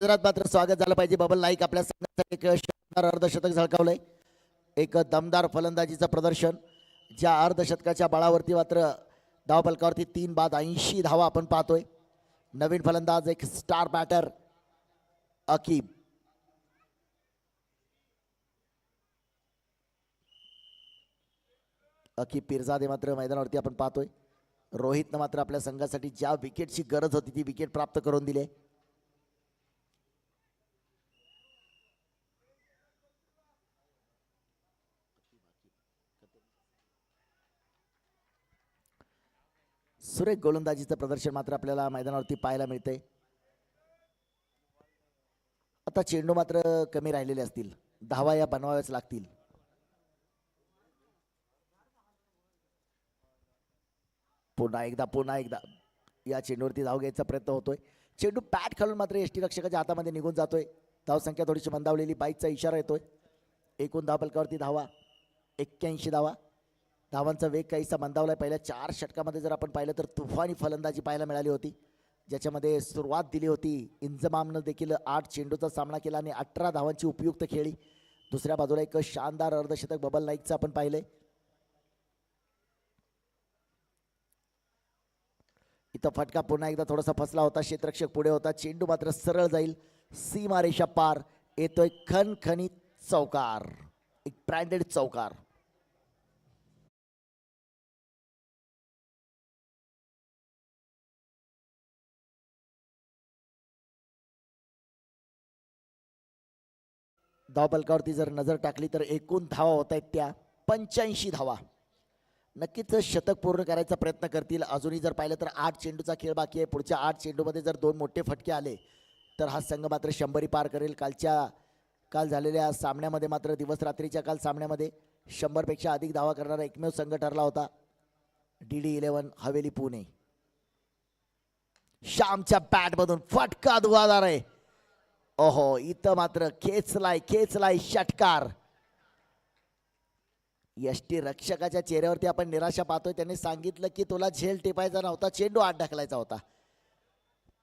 मात्र स्वागत झालं पाहिजे. बबल नाईक आपल्या संघासाठी एक शानदार अर्धशतक झळकावलंय. एक दमदार फलंदाजीचं प्रदर्शन. ज्या अर्धशतकाच्या बळावरती मात्र धावफलकावरती 3 बाद 80 धावा आपण पाहतोय. नवीन फलंदाज एक स्टार बॅटर अकीब. पिरजादे मात्र मैदानावरती आपण पाहतोय. रोहितनं मात्र आपल्या संघासाठी ज्या विकेटची गरज होती ती विकेट प्राप्त करून दिली. सुरेख गोलंदाजीचं प्रदर्शन मात्र आपल्याला मैदानावरती पाहायला मिळतंय. आता चेंडू मात्र कमी राहिलेले असतील, धावा या बनवाव्याच लागतील. पुन्हा एकदा या चेंडूवरती धाव घ्यायचा प्रयत्न होतोय. चेंडू बॅट खालून मात्र यष्टीरक्षकाच्या हातामध्ये निघून जातोय. धावसंख्या थोडीशी मंदावलेली, बाईकचा इशारा येतोय. एकूण धावफलकावरती धावा 81 धावा. धावांचा वेग काहीसा मंदावलाय. पहिल्या 4 षटकामध्ये जर आपण पाहिलं तर तुफानी फलंदाजी पाहायला मिळाली होती, ज्याच्यामध्ये सुरुवात दिली होती इंजमामनं देखील 8 चेंडूचा सामना केला आणि 18 धावांची उपयुक्त खेळी. दुसऱ्या बाजूला एक शानदार अर्धशतक बबल नाईकचं आपण पाहिलंय. इथं फटका पुन्हा एकदा थोडासा फसला होता. क्षेत्ररक्षक पुढे होता. चेंडू मात्र सरळ जाईल, सीमारेषा पार. येतोय खणखणीत चौकार, एक ब्रँडेड चौकार. धावफलकावरती जर नजर टाकली तर एकूण धावा होत आहेत त्या 85 धावा. नक्कीच शतक पूर्ण करायचा प्रयत्न करतील. अजूनही जर पाहिलं तर 8 चेंडूचा खेळ बाकी आहे. पुढच्या 8 चेंडूमध्ये जर 2 मोठे फटके आले तर हा संघ मात्र 100 पार करेल. काल झालेल्या सामन्यामध्ये मात्र दिवस रात्रीच्या काल सामन्यामध्ये 100 पेक्षा अधिक धावा करणारा एकमेव संघ ठरला होता DD11 हवेली पुणे. श्यामच्या बॅटमधून फटका धुवादार आहे. ओहो, इथं मात्र खेचलाय षटकार. यष्टी रक्षकाच्या चेहऱ्यावरती आपण निराशा पाहतोय. त्यांनी सांगितलं की तुला झेल टिपायचा नव्हता, चेंडू आत ढकलायचा होता.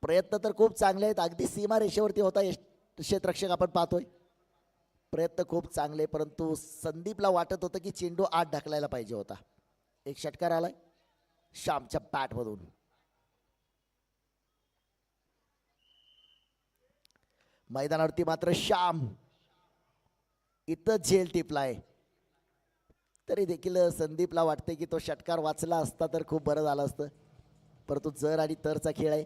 प्रयत्न तर खूप चांगले आहेत, अगदी सीमा रेषेवरती होता क्षेत्ररक्षक आपण पाहतोय. प्रयत्न खूप चांगले, परंतु संदीपला वाटत होतं की चेंडू आत ढकलायला पाहिजे होता. एक षटकार आलाय श्यामच्या बॅटमधून. मैदानावरती मात्र श्याम इथं झेल टिपलाय. तरी देखील संदीपला वाटते की तो षटकार वाचला असता तर खूप बरं झालं असतं, परंतु जर आणि तरचा खेळ आहे.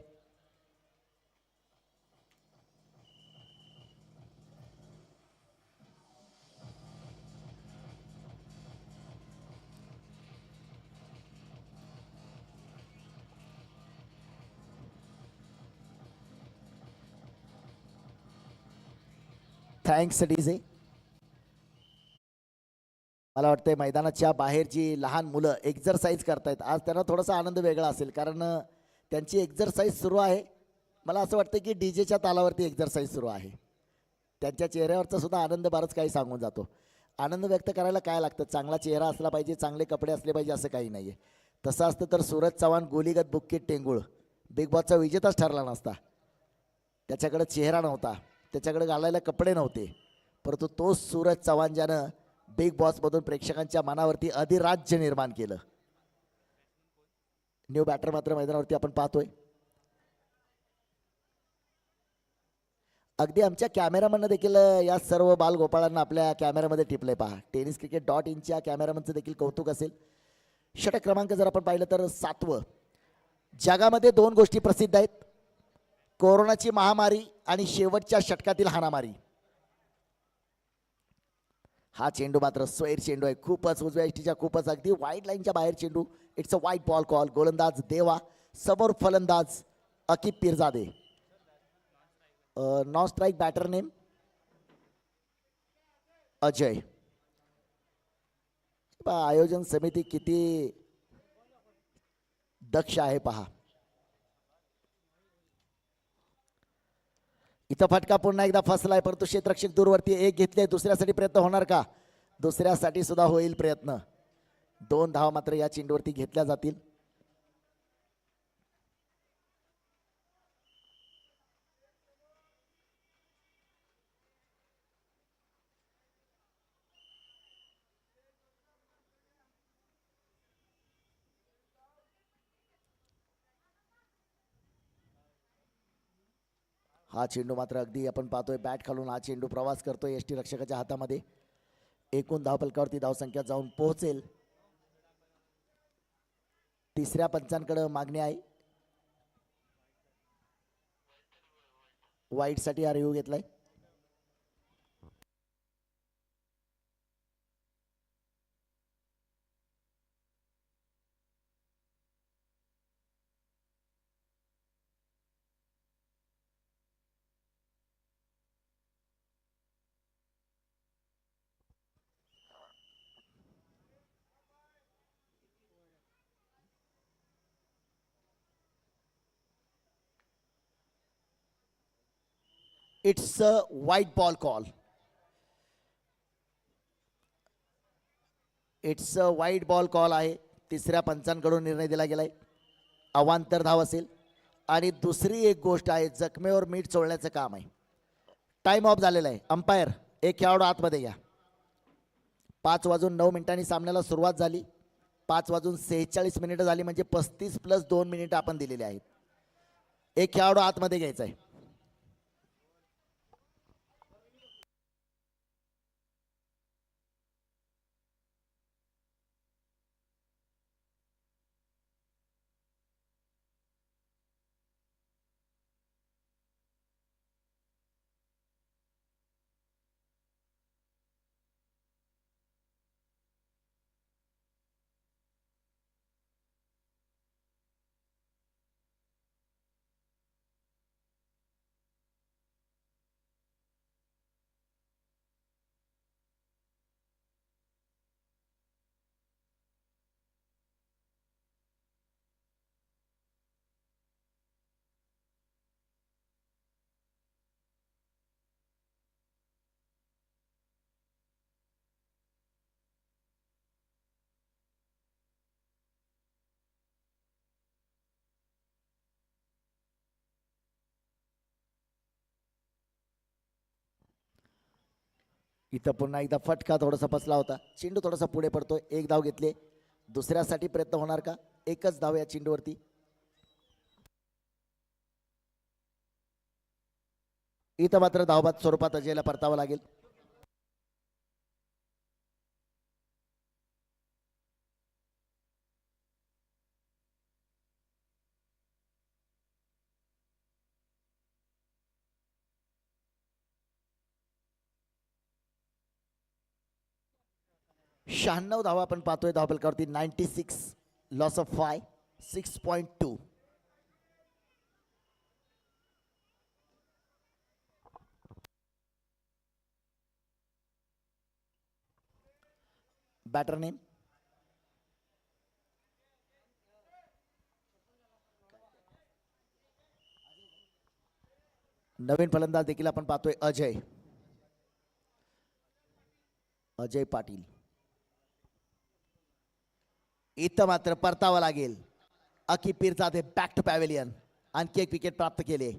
Thanks DJ. मला वाटतंय मैदानाच्या बाहेर जी लहान मुलं एक्झरसाईज करतायत आज त्यांना थोडासा आनंद वेगळा असेल, कारण त्यांची एक्झरसाईज सुरू आहे. मला असं वाटतं की डीजेच्या तालावरती एक्झरसाईज सुरू आहे. त्यांच्या चेहऱ्यावरचा सुद्धा आनंद बराच काही सांगून जातो. आनंद व्यक्त करायला काय लागतं, चांगला चेहरा असला पाहिजे, चांगले कपडे असले पाहिजे, असं काही नाही आहे. तसं असतं तर सूरज चव्हाण गोलीगत बुक्कीत टेंगुळ बिग बॉसचा विजेताच ठरला नसता. त्याच्याकडे चेहरा नव्हता, त्याच्याकडे घालायला कपडे नव्हते, परंतु तोच सूरज चव्हाण ज्यानं बिग बॉसमधून प्रेक्षकांच्या मनावरती अधिराज्य निर्माण केलं. न्यू बॅटर मात्र मैदानावरती आपण पाहतोय. अगदी आमच्या कॅमेरामॅननं देखील या सर्व बालगोपाळांना आपल्या कॅमेऱ्यामध्ये टिपलंय. पहा, टेनिस क्रिकेट .inच्या कॅमेरामॅनचं देखील कौतुक असेल. षटक क्रमांक जर आपण पाहिलं तर 7वं. जगामध्ये 2 गोष्टी प्रसिद्ध आहेत, कोरोनाची महामारी आणि शेवटच्या षटकातील हाणामारी. हा चेंडू मात्र स्वैर चेंडू आहे, खूपच उजव्या इष्टीच्या, खूपच अगदी वाईड लाईनच्या बाहेर चेंडू. इट्स अ वाईट बॉल कॉल. गोलंदाज देवा, समोर फलंदाज Akib Pirjade. Non strike batter name Ajay. आयोजन समिती किती दक्ष आहे पहा. इथं फटका पुन्हा एकदा फसलाय, परंतु क्षेत्ररक्षक दूरवरती एक घेतले. दुसऱ्यासाठी प्रयत्न होणार का? दुसऱ्यासाठी सुद्धा होईल प्रयत्न. 2 धावा मात्र या चेंडूवरती घेतल्या जातील. हा चेंडू मात्र अगदी आपण पाहतोय बॅट खालून हा चेंडू प्रवास करतोय यष्टी रक्षकाच्या हातामध्ये. एकूण धावफलकावरती धावसंख्या जाऊन पोहोचेल. तिसऱ्या पंचांकडे मागणी आहे. वाईट साठी हा रिव्ह्यू घेतलाय. इट्स अ वाईट बॉल कॉल. इट्स अ वाईट बॉल कॉल आहे. तिसऱ्या पंचांकडून निर्णय दिला गेलाय. अवांतर धाव असेल. आणि दुसरी एक गोष्ट आहे, जखमेवर मीठ चोळण्याचं काम आहे. टाइम ऑफ झालेला आहे. अंपायर, एक खेळाडू आतमध्ये घ्या. 5:09 सामन्याला सुरुवात झाली. 5:46 झाली, म्हणजे 35 + 2 मिनिटं आपण दिलेली आहेत. एक खेळाडू आतमध्ये घ्यायचा आहे. इथं पुन्हा एकदा फटका थोडासा फसला होता. चेंडू थोडासा पुढे पडतोय. एक धाव घेतले. दुसऱ्यासाठी प्रयत्न होणार का? एकच धाव या चेंडूवरती. इथं मात्र धावबाद स्वरूपात अजयला परतावं लागेल. शहाण्णव धावा आपण पाहतोय धावफलकावरती. 96, लॉस ऑफ 5, 6.2. बॅटर नेम नवीन फलंदाज देखील आपण पाहतोय अजय. अजय पाटील. इथं मात्र परतावं लागेल. अकी पीरजादे बॅक टू पॅव्हेलियन. आणखी एक विकेट प्राप्त केले.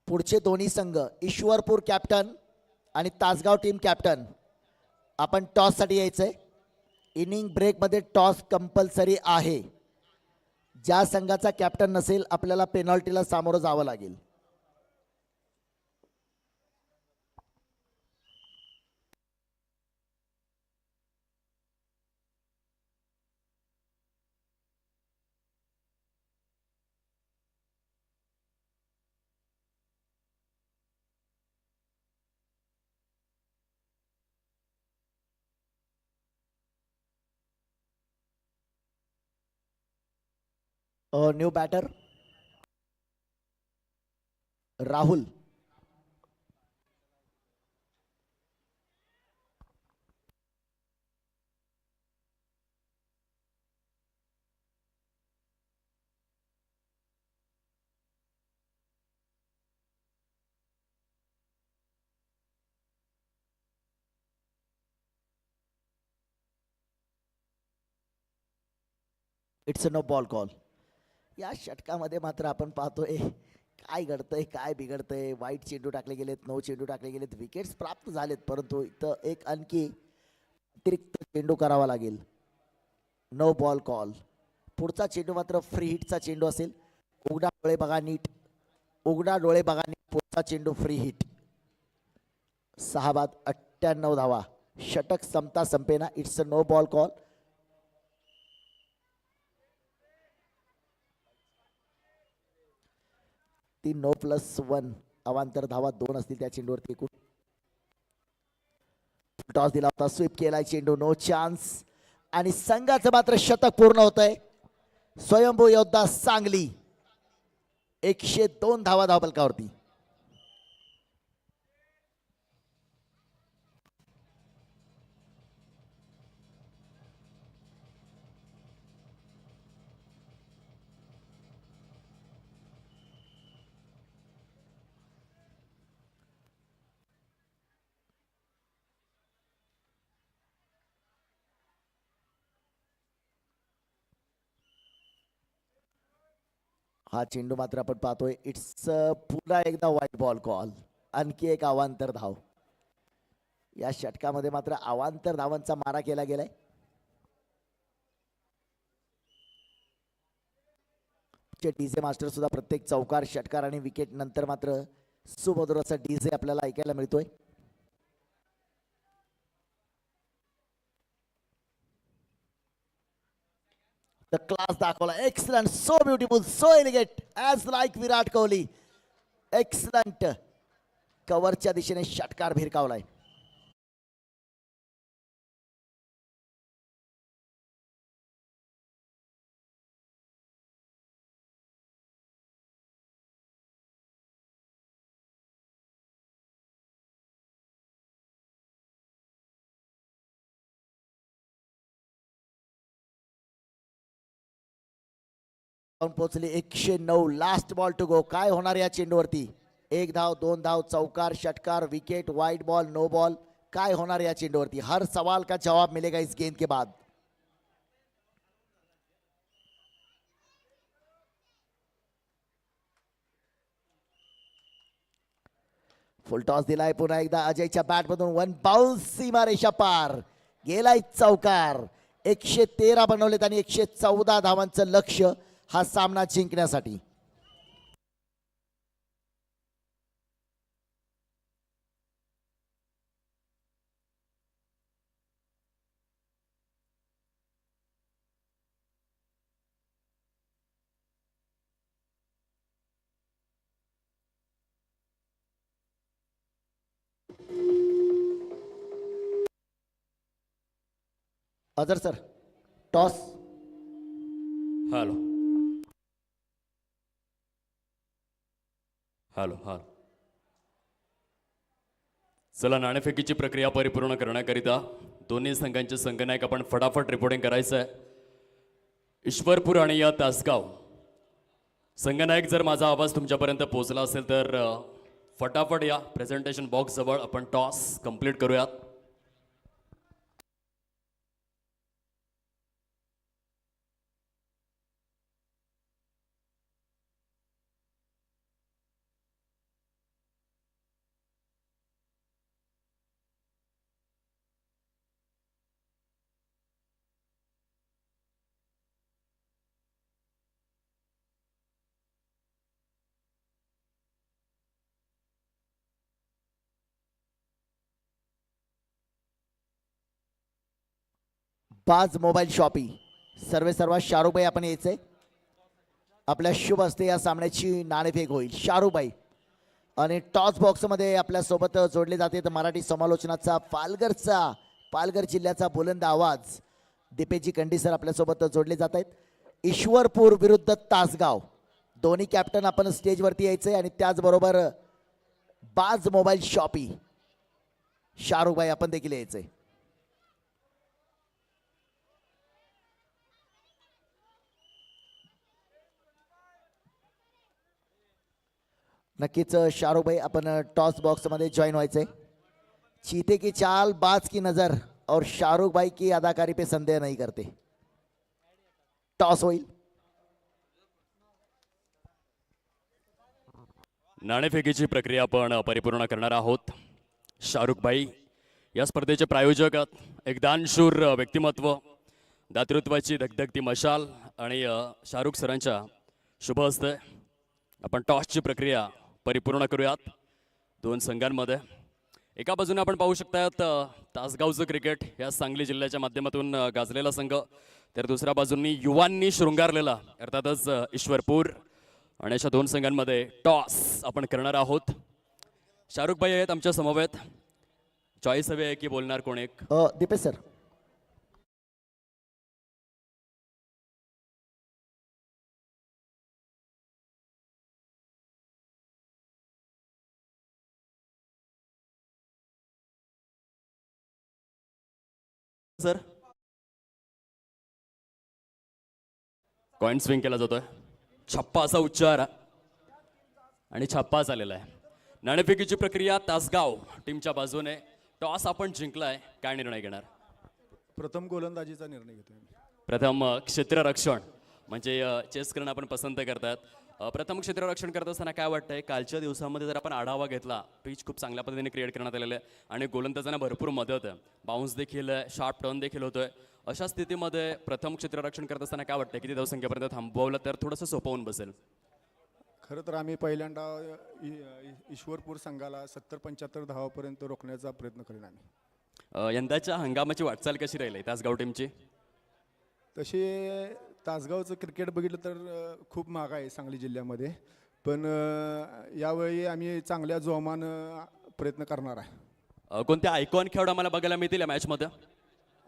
पुढचे दोन्ही संघ ईश्वरपूर कॅप्टन आणि तासगाव टीम कॅप्टन, आपण टॉस साठी यायचंय. इनिंग ब्रेक मध्ये टॉस कंपल्सरी आहे. ज्या संघाचा कॅप्टन नसेल आपल्याला पेनॉल्टीला सामोरं जावं लागेल. New batter Rahul. It's a no ball call. या षटकामध्ये मात्र आपण पाहतोय काय घडतंय काय बिघडतंय. वाईट चेंडू टाकले गेलेत, 9 चेंडू टाकले गेलेत, विकेट्स प्राप्त झालेत, परंतु इथं एक आणखी अतिरिक्त चेंडू करावा लागेल. No ball call. पुढचा चेंडू मात्र फ्री हिटचा चेंडू असेल. उघडा डोळे बघा नीट, उघडा डोळे बघा नीट. पुढचा चेंडू फ्री हिट. 6 बाद 98 धावा. षटक संपता संपेना. It's a no ball call. ती 9+1 अवांतर धावा 2 असतील त्या चेंडूवरती एकूण. टॉस दिला होता, स्वीप केलाय चेंडू, नो चान्स. आणि संघाचं मात्र शतक पूर्ण होतंय. स्वयंभू योद्धा सांगली 102 धावा धावफलकावरती. हा चेंडू मात्र आपण पाहतोय इट्स पुन्हा एकदा व्हाईट बॉल कॉल. आणखी एक अवांतर धाव. या षटकामध्ये मात्र अवांतर धावांचा मारा केला गेलाय. डीजे मास्टर सुद्धा प्रत्येक चौकार, षटकार आणि विकेट नंतर मात्र सुमधुर असा डीजे आपल्याला ऐकायला मिळतोय. द क्लास दाखवला. Excellent, so beautiful, so elegant, as like Virat Kohli. Excellent. कव्हरच्या दिशेने षटकार भिरकावलाय. पोहोचली 109. Last ball to go. काय होणार या चेंडूवरती? 1 धाव, 2 धाव, चौकार, षटकार, wicket, wide ball, no ball. काय होणार या चेंडूवरती? हर सवाल का जवाब मिलेगा इस गेंद के बाद. फुल टॉस दिलाय पुन्हा एकदा अजयच्या बॅट मधून. 1 बाउन्स, सीमारेषा पार. गेलाय चौकार. 113 बनवलेत आणि 114 धावांचं लक्ष्य हा सामना जिंकण्यासाठी. अजर sir, toss. Hello hello hello. चला, नाणेफेकीची प्रक्रिया परिपूर्ण करण्याकरिता दोन्ही संघांचे संघनायक आपण फटाफट रिपोर्टिंग करायचं आहे. ईश्वरपूर आणि या तासगाव संघनायक, जर माझा आवाज तुमच्यापर्यंत पोहोचला असेल तर फटाफट या प्रेझेंटेशन बॉक्स जवळ आपण टॉस कंप्लीट करूयात. बाज मोबाईल शॉपी सर्वात शाहरुखबाई आपण यायचंय. आपल्या शुभ हस्ते या सामन्याची नाणेफेक होईल. शाहरुखबाई आणि टॉस बॉक्समध्ये आपल्या सोबत जोडले जाते तर मराठी समालोचनाचा पालघर जिल्ह्याचा बुलंद आवाज दीपेजी कंडीसर आपल्यासोबत जोडले जात आहेत. ईश्वरपूर विरुद्ध तासगाव दोन्ही कॅप्टन आपण स्टेजवरती यायचंय आणि त्याचबरोबर बाज मोबाईल शॉपी शाहरुखबाई आपण देखील यायचंय. नक्कीच शाहरुखभाई आपण टॉस बॉक्समध्ये जॉईन व्हायचंय. चीते की चाल बाज की नजर और शाहरुख भाई की अदाकारी पे संदेह नहीं करते. टॉस होईल. नाणेफेकीची प्रक्रिया आपण परिपूर्ण करणार आहोत. शाहरुखभाई या स्पर्धेचे प्रायोजक एक दानशूर व्यक्तिमत्व, दातृत्वाची धगधगती मशाल आणि शाहरुख सरांच्या शुभ हस्ते आपण टॉसची प्रक्रिया परिपूर्ण करूयात. दोन संघांमध्ये एका बाजूने आपण पाहू शकतात तासगावचं क्रिकेट या सांगली जिल्ह्याच्या माध्यमातून गाजलेला संघ, तर दुसऱ्या बाजूंनी युवांनी शृंगारलेला अर्थातच ईश्वरपूर, आणि अशा दोन संघांमध्ये टॉस आपण करणार आहोत. शाहरुखभाई आहेत आमच्या समवेत. चॉईस हवी आहे की बोलणार कोण एक? Deepesh sir. Sir coin swing केला जातोय. छप्पा असा उच्चार आणि छप्पा झालेला आहे. नाणेफेकीची प्रक्रिया तासगाव टीमच्या बाजूने. टॉस आपण जिंकलाय, काय निर्णय घेणार? प्रथम गोलंदाजीचा निर्णय घेतोय. प्रथम क्षेत्ररक्षण म्हणजे चेस करणं आपण पसंत करतात. प्रथम क्षेत्ररक्षण करत असताना काय वाटतंय, कालच्या दिवसामध्ये जर आपण आढावा घेतला, पिच खूप चांगल्या पद्धतीने क्रिएट करण्यात आलेलं आहे आणि गोलंदाजांना भरपूर मदत आहे, बाउन्स देखील आहे, शार्प टर्न देखील होतोय. अशा स्थितीमध्ये प्रथम क्षेत्ररक्षण करत असताना काय वाटतंय, किती धावसंख्येपर्यंत थांबवलं तर थोडंसं सोपं होऊन बसेल? खरं तर आम्ही पहिल्यांदा ईश्वरपूर संघाला 70-75 धावापर्यंत रोखण्याचा प्रयत्न करेन आम्ही. यंदाच्या हंगामाची वाटचाल कशी राहील तासगाव टीमची? तसे तासगावचं क्रिकेट बघितलं तर खूप महाग आहे सांगली जिल्ह्यामध्ये, पण यावेळी आम्ही चांगल्या जोमानं प्रयत्न करणार आहे. कोणत्या आयकॉन खेळाडू आम्हाला बघायला मिळतील या मॅचमध्ये?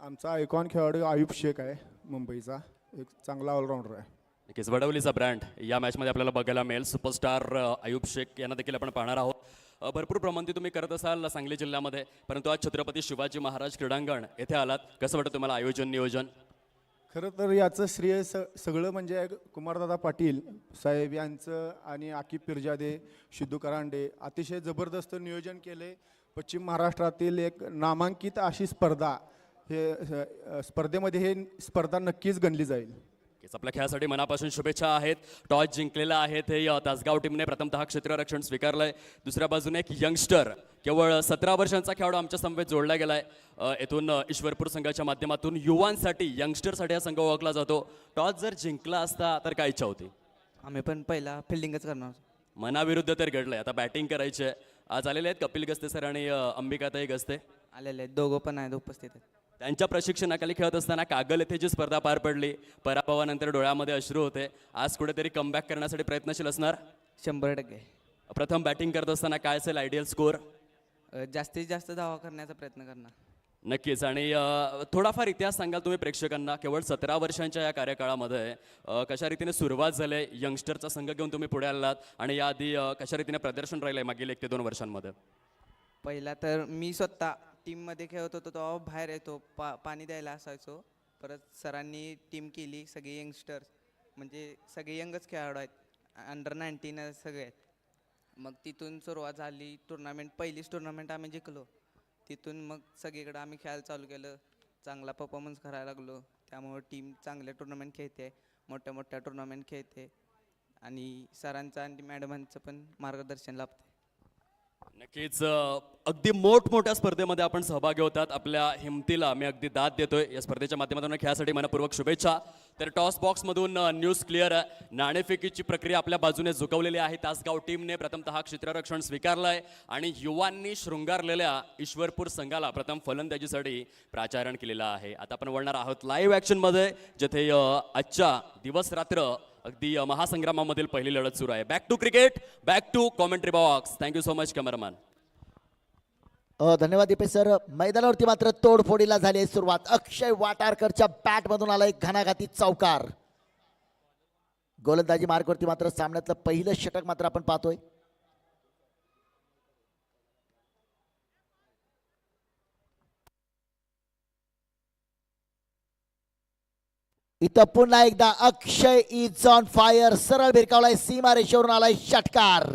आमचा आयकॉन खेळाडू आयुब शेख आहे, मुंबईचा एक चांगला ऑलराऊंडर आहे. नक्कीच वडवलीचा ब्रँड या मॅचमध्ये आपल्याला बघायला मिळेल. सुपरस्टार आयुब शेख यांना देखील आपण पाहणार आहोत. भरपूर प्रमाणात तुम्ही करत असाल सांगली जिल्ह्यामध्ये, परंतु आज छत्रपती शिवाजी महाराज क्रीडांगण येथे आलात. कसं वाटतं तुम्हाला आयोजन नियोजन? खरं तर याचं श्रेय सगळं म्हणजे कुमारदादा पाटील साहेब यांचं आणि आकिब पिरजादे, सिद्धू करांडे अतिशय जबरदस्त नियोजन केले. पश्चिम महाराष्ट्रातील एक नामांकित अशी स्पर्धा, हे स्पर्धेमध्ये हे स्पर्धा नक्कीच गणली जाईल. आपल्या खेळासाठी मनापासून शुभेच्छा आहेत. टॉस जिंकलेला आहे ते तासगाव टीमने प्रथमतः क्षेत्ररक्षण स्वीकारलंय. दुसऱ्या बाजूने एक यंगस्टर, केवळ 17 वर्षांचा खेळाडू आमच्या समवेत जोडला गेलाय. येथून ईश्वरपूर संघाच्या माध्यमातून युवांसाठी, यंगस्टरसाठी हा संघ ओळखला जातो. टॉस जर जिंकला असता तर काय इच्छा होती? आम्ही पण पहिला फिल्डिंगच करणार. मनाविरुद्ध तर घडलंय, आता बॅटिंग करायची आहे. आज आलेले आहेत कपिल गस्ते सर आणि अंबिकाताई गस्ते. आलेले आहेत, दोघं पण आहेत उपस्थित आहेत. त्यांच्या प्रशिक्षणाखाली खेळत असताना कागल येथे जी स्पर्धा पार पडली, पराभवानंतर डोळ्यामध्ये अश्रू होते. आज कुठेतरी कमबॅक करण्यासाठी प्रयत्नशील असणार? 100%. प्रथम बॅटिंग करत असताना काय असेल आयडियल स्कोअर? जास्तीत जास्त धावा करण्याचा प्रयत्न करणार. नक्कीच. आणि थोडाफार इतिहास सांगाल तुम्ही प्रेक्षकांना? केवळ 17 वर्षांच्या या कार्यकाळामध्ये कशा रीतीने सुरुवात झाली, यंगस्टरचा संघ घेऊन तुम्ही पुढे आलात आणि याआधी कशा रीतीने प्रदर्शन राहिलंय मागील 1 ते 2 वर्षांमध्ये? पहिला तर मी स्वतः टीममध्ये खेळत होतो तेव्हा बाहेर येतो, पाणी द्यायला असायचो. परत सरांनी टीम केली, सगळे यंगस्टर्स म्हणजे सगळे यंगच खेळाडू आहेत, अंडर 19 सगळे आहेत. मग तिथून सुरुवात झाली टुर्नामेंट, पहिलीच टुर्नामेंट आम्ही जिंकलो. तिथून मग सगळीकडे आम्ही खेळायला चालू केलं, चांगला परफॉर्मन्स करायला लागलो. त्यामुळे टीम चांगल्या टुर्नामेंट खेळते, मोठ्या मोठ्या टुर्नामेंट खेळते आणि सरांचं आणि मॅडमांचं पण मार्गदर्शन लाभते. नक्कीच अगदी मोठमोठ्या स्पर्धेमध्ये आपण सहभागी होतात. आपल्या हिमतीला मी अगदी दाद देतोय. या स्पर्धेच्या माध्यमातून खेळासाठी मनपूर्वक शुभेच्छा. तर टॉस बॉक्समधून न्यूज क्लिअर आहे. नाणेफेकीची प्रक्रिया आपल्या बाजूने झुकवलेली आहे. तासगाव टीमने प्रथमतः क्षेत्ररक्षण स्वीकारलंय आणि युवांनी शृंगारलेल्या ईश्वरपूर संघाला प्रथम फलंदाजीसाठी प्राचारण केलेलं आहे. आता आपण वळणार आहोत लाईव्ह ॲक्शनमध्ये, जिथे आजच्या दिवस रात्र अगदी महासंग्रामामधील पहिली लढत सुरू आहे. Back to cricket, back to commentary box. Thank you so much cameraman. धन्यवाद दीपेश सर. मैदानावरती मात्र तोडफोडीला झाली आहे सुरुवात. अक्षय वाटारकरच्या बॅट मधून आला एक घणाघाती चौकार. गोलंदाजी मार्कवरती मात्र सामन्यातलं पहिलं षटक मात्र आपण पाहतोय. इथं पुन्हा एकदा अक्षय इज ऑन फायर. सरळ भिरकावलाय, सीमा रेषेवरून आलाय षटकार.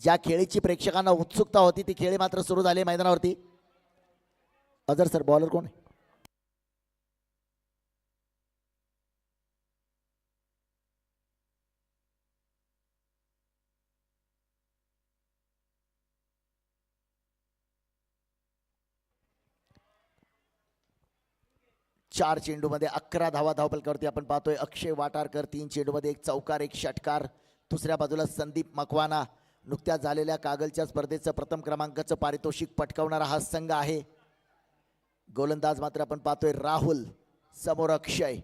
ज्या खेळीची प्रेक्षकांना उत्सुकता होती ती खेळी मात्र सुरू झाली मैदानावरती. अजर सर, बॉलर कोण आहे? चार चेंडूमध्ये 11 धावा धावपलकावरती आपण पाहतोय. अक्षय वाटारकर 3 चेंडूमध्ये 1 चौकार 1 षटकार. दुसऱ्या बाजूला संदीप मकवाना, नुकत्याच झालेल्या कागलच्या स्पर्धेचं प्रथम क्रमांकाचं पारितोषिक पटकावणारा हा संघ आहे. गोलंदाज मात्र आपण पाहतोय राहुल, समोर अक्षय.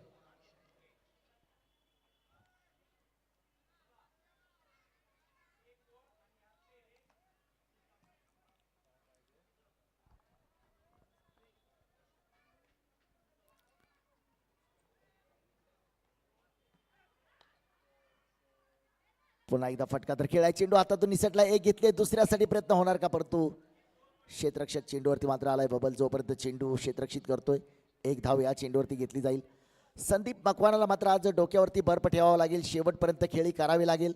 पुन्हा एकदा फटका तर खेळाय. चेंडू हातातून निसटला. एक घेतले, दुसऱ्यासाठी प्रयत्न होणार का? परंतु क्षेत्ररक्षक चेंडूवरती मात्र आलाय बबल. जोपर्यंत चेंडू क्षेत्ररक्षित करतोय, 1 धाव या चेंडूवरती घेतली जाईल. संदीप मकवानाला मात्र आज डोक्यावरती बर्फ ठेवावा लागेल. शेवटपर्यंत खेळी करावी लागेल,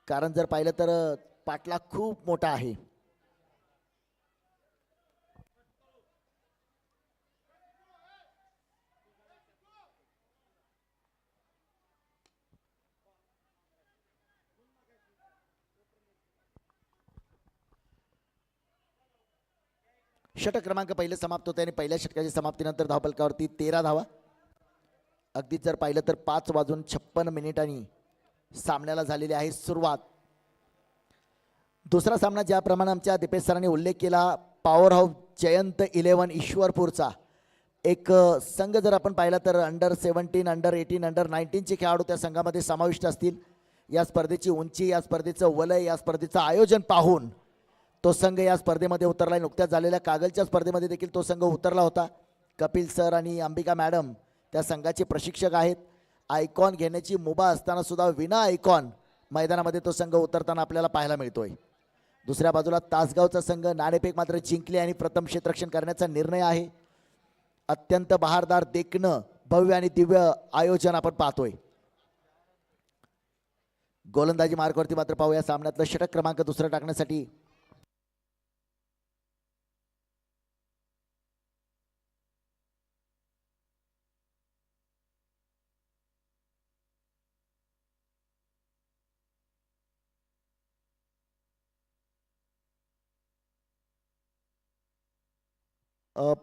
कारण जर पाहिलं तर पाठलाग खूप मोठा आहे. षटक क्रमांक पहिले समाप्त होते आणि पहिल्या षटकाच्या समाप्तीनंतर धावपलकावरती 13 धावा. अगदीच जर पाहिलं तर 5:56 सामन्याला झालेली आहे सुरुवात. दुसरा सामना ज्याप्रमाणे आमच्या दीपेश सरांनी उल्लेख केला, पॉवर हाऊस जयंत 11 ईश्वरपूरचा एक संघ जर आपण पाहिला तर अंडर 17, अंडर 18, अंडर 19 चे खेळाडू त्या संघामध्ये समाविष्ट असतील. या स्पर्धेची उंची, या स्पर्धेचं वलय, या स्पर्धेचं आयोजन पाहून तो संघ या स्पर्धेमध्ये उतरला. नुकत्याच झालेल्या कागलच्या स्पर्धेमध्ये देखील तो संघ उतरला होता. कपिल सर आणि अंबिका मॅडम त्या संघाचे प्रशिक्षक आहेत. आयकॉन घेण्याची मुभा असताना सुद्धा विना आयकॉन मैदानामध्ये तो संघ उतरताना आपल्याला पाहायला मिळतोय. दुसऱ्या बाजूला तासगावचा संघ नाणेफेक मात्र जिंकले आणि प्रथम क्षेत्ररक्षण करण्याचा निर्णय आहे. अत्यंत बहारदार, देखणं, भव्य आणि दिव्य आयोजन आपण पाहतोय. गोलंदाजी मार्कवरती मात्र पाहूया सामन्यातलं षटक क्रमांक दुसरं टाकण्यासाठी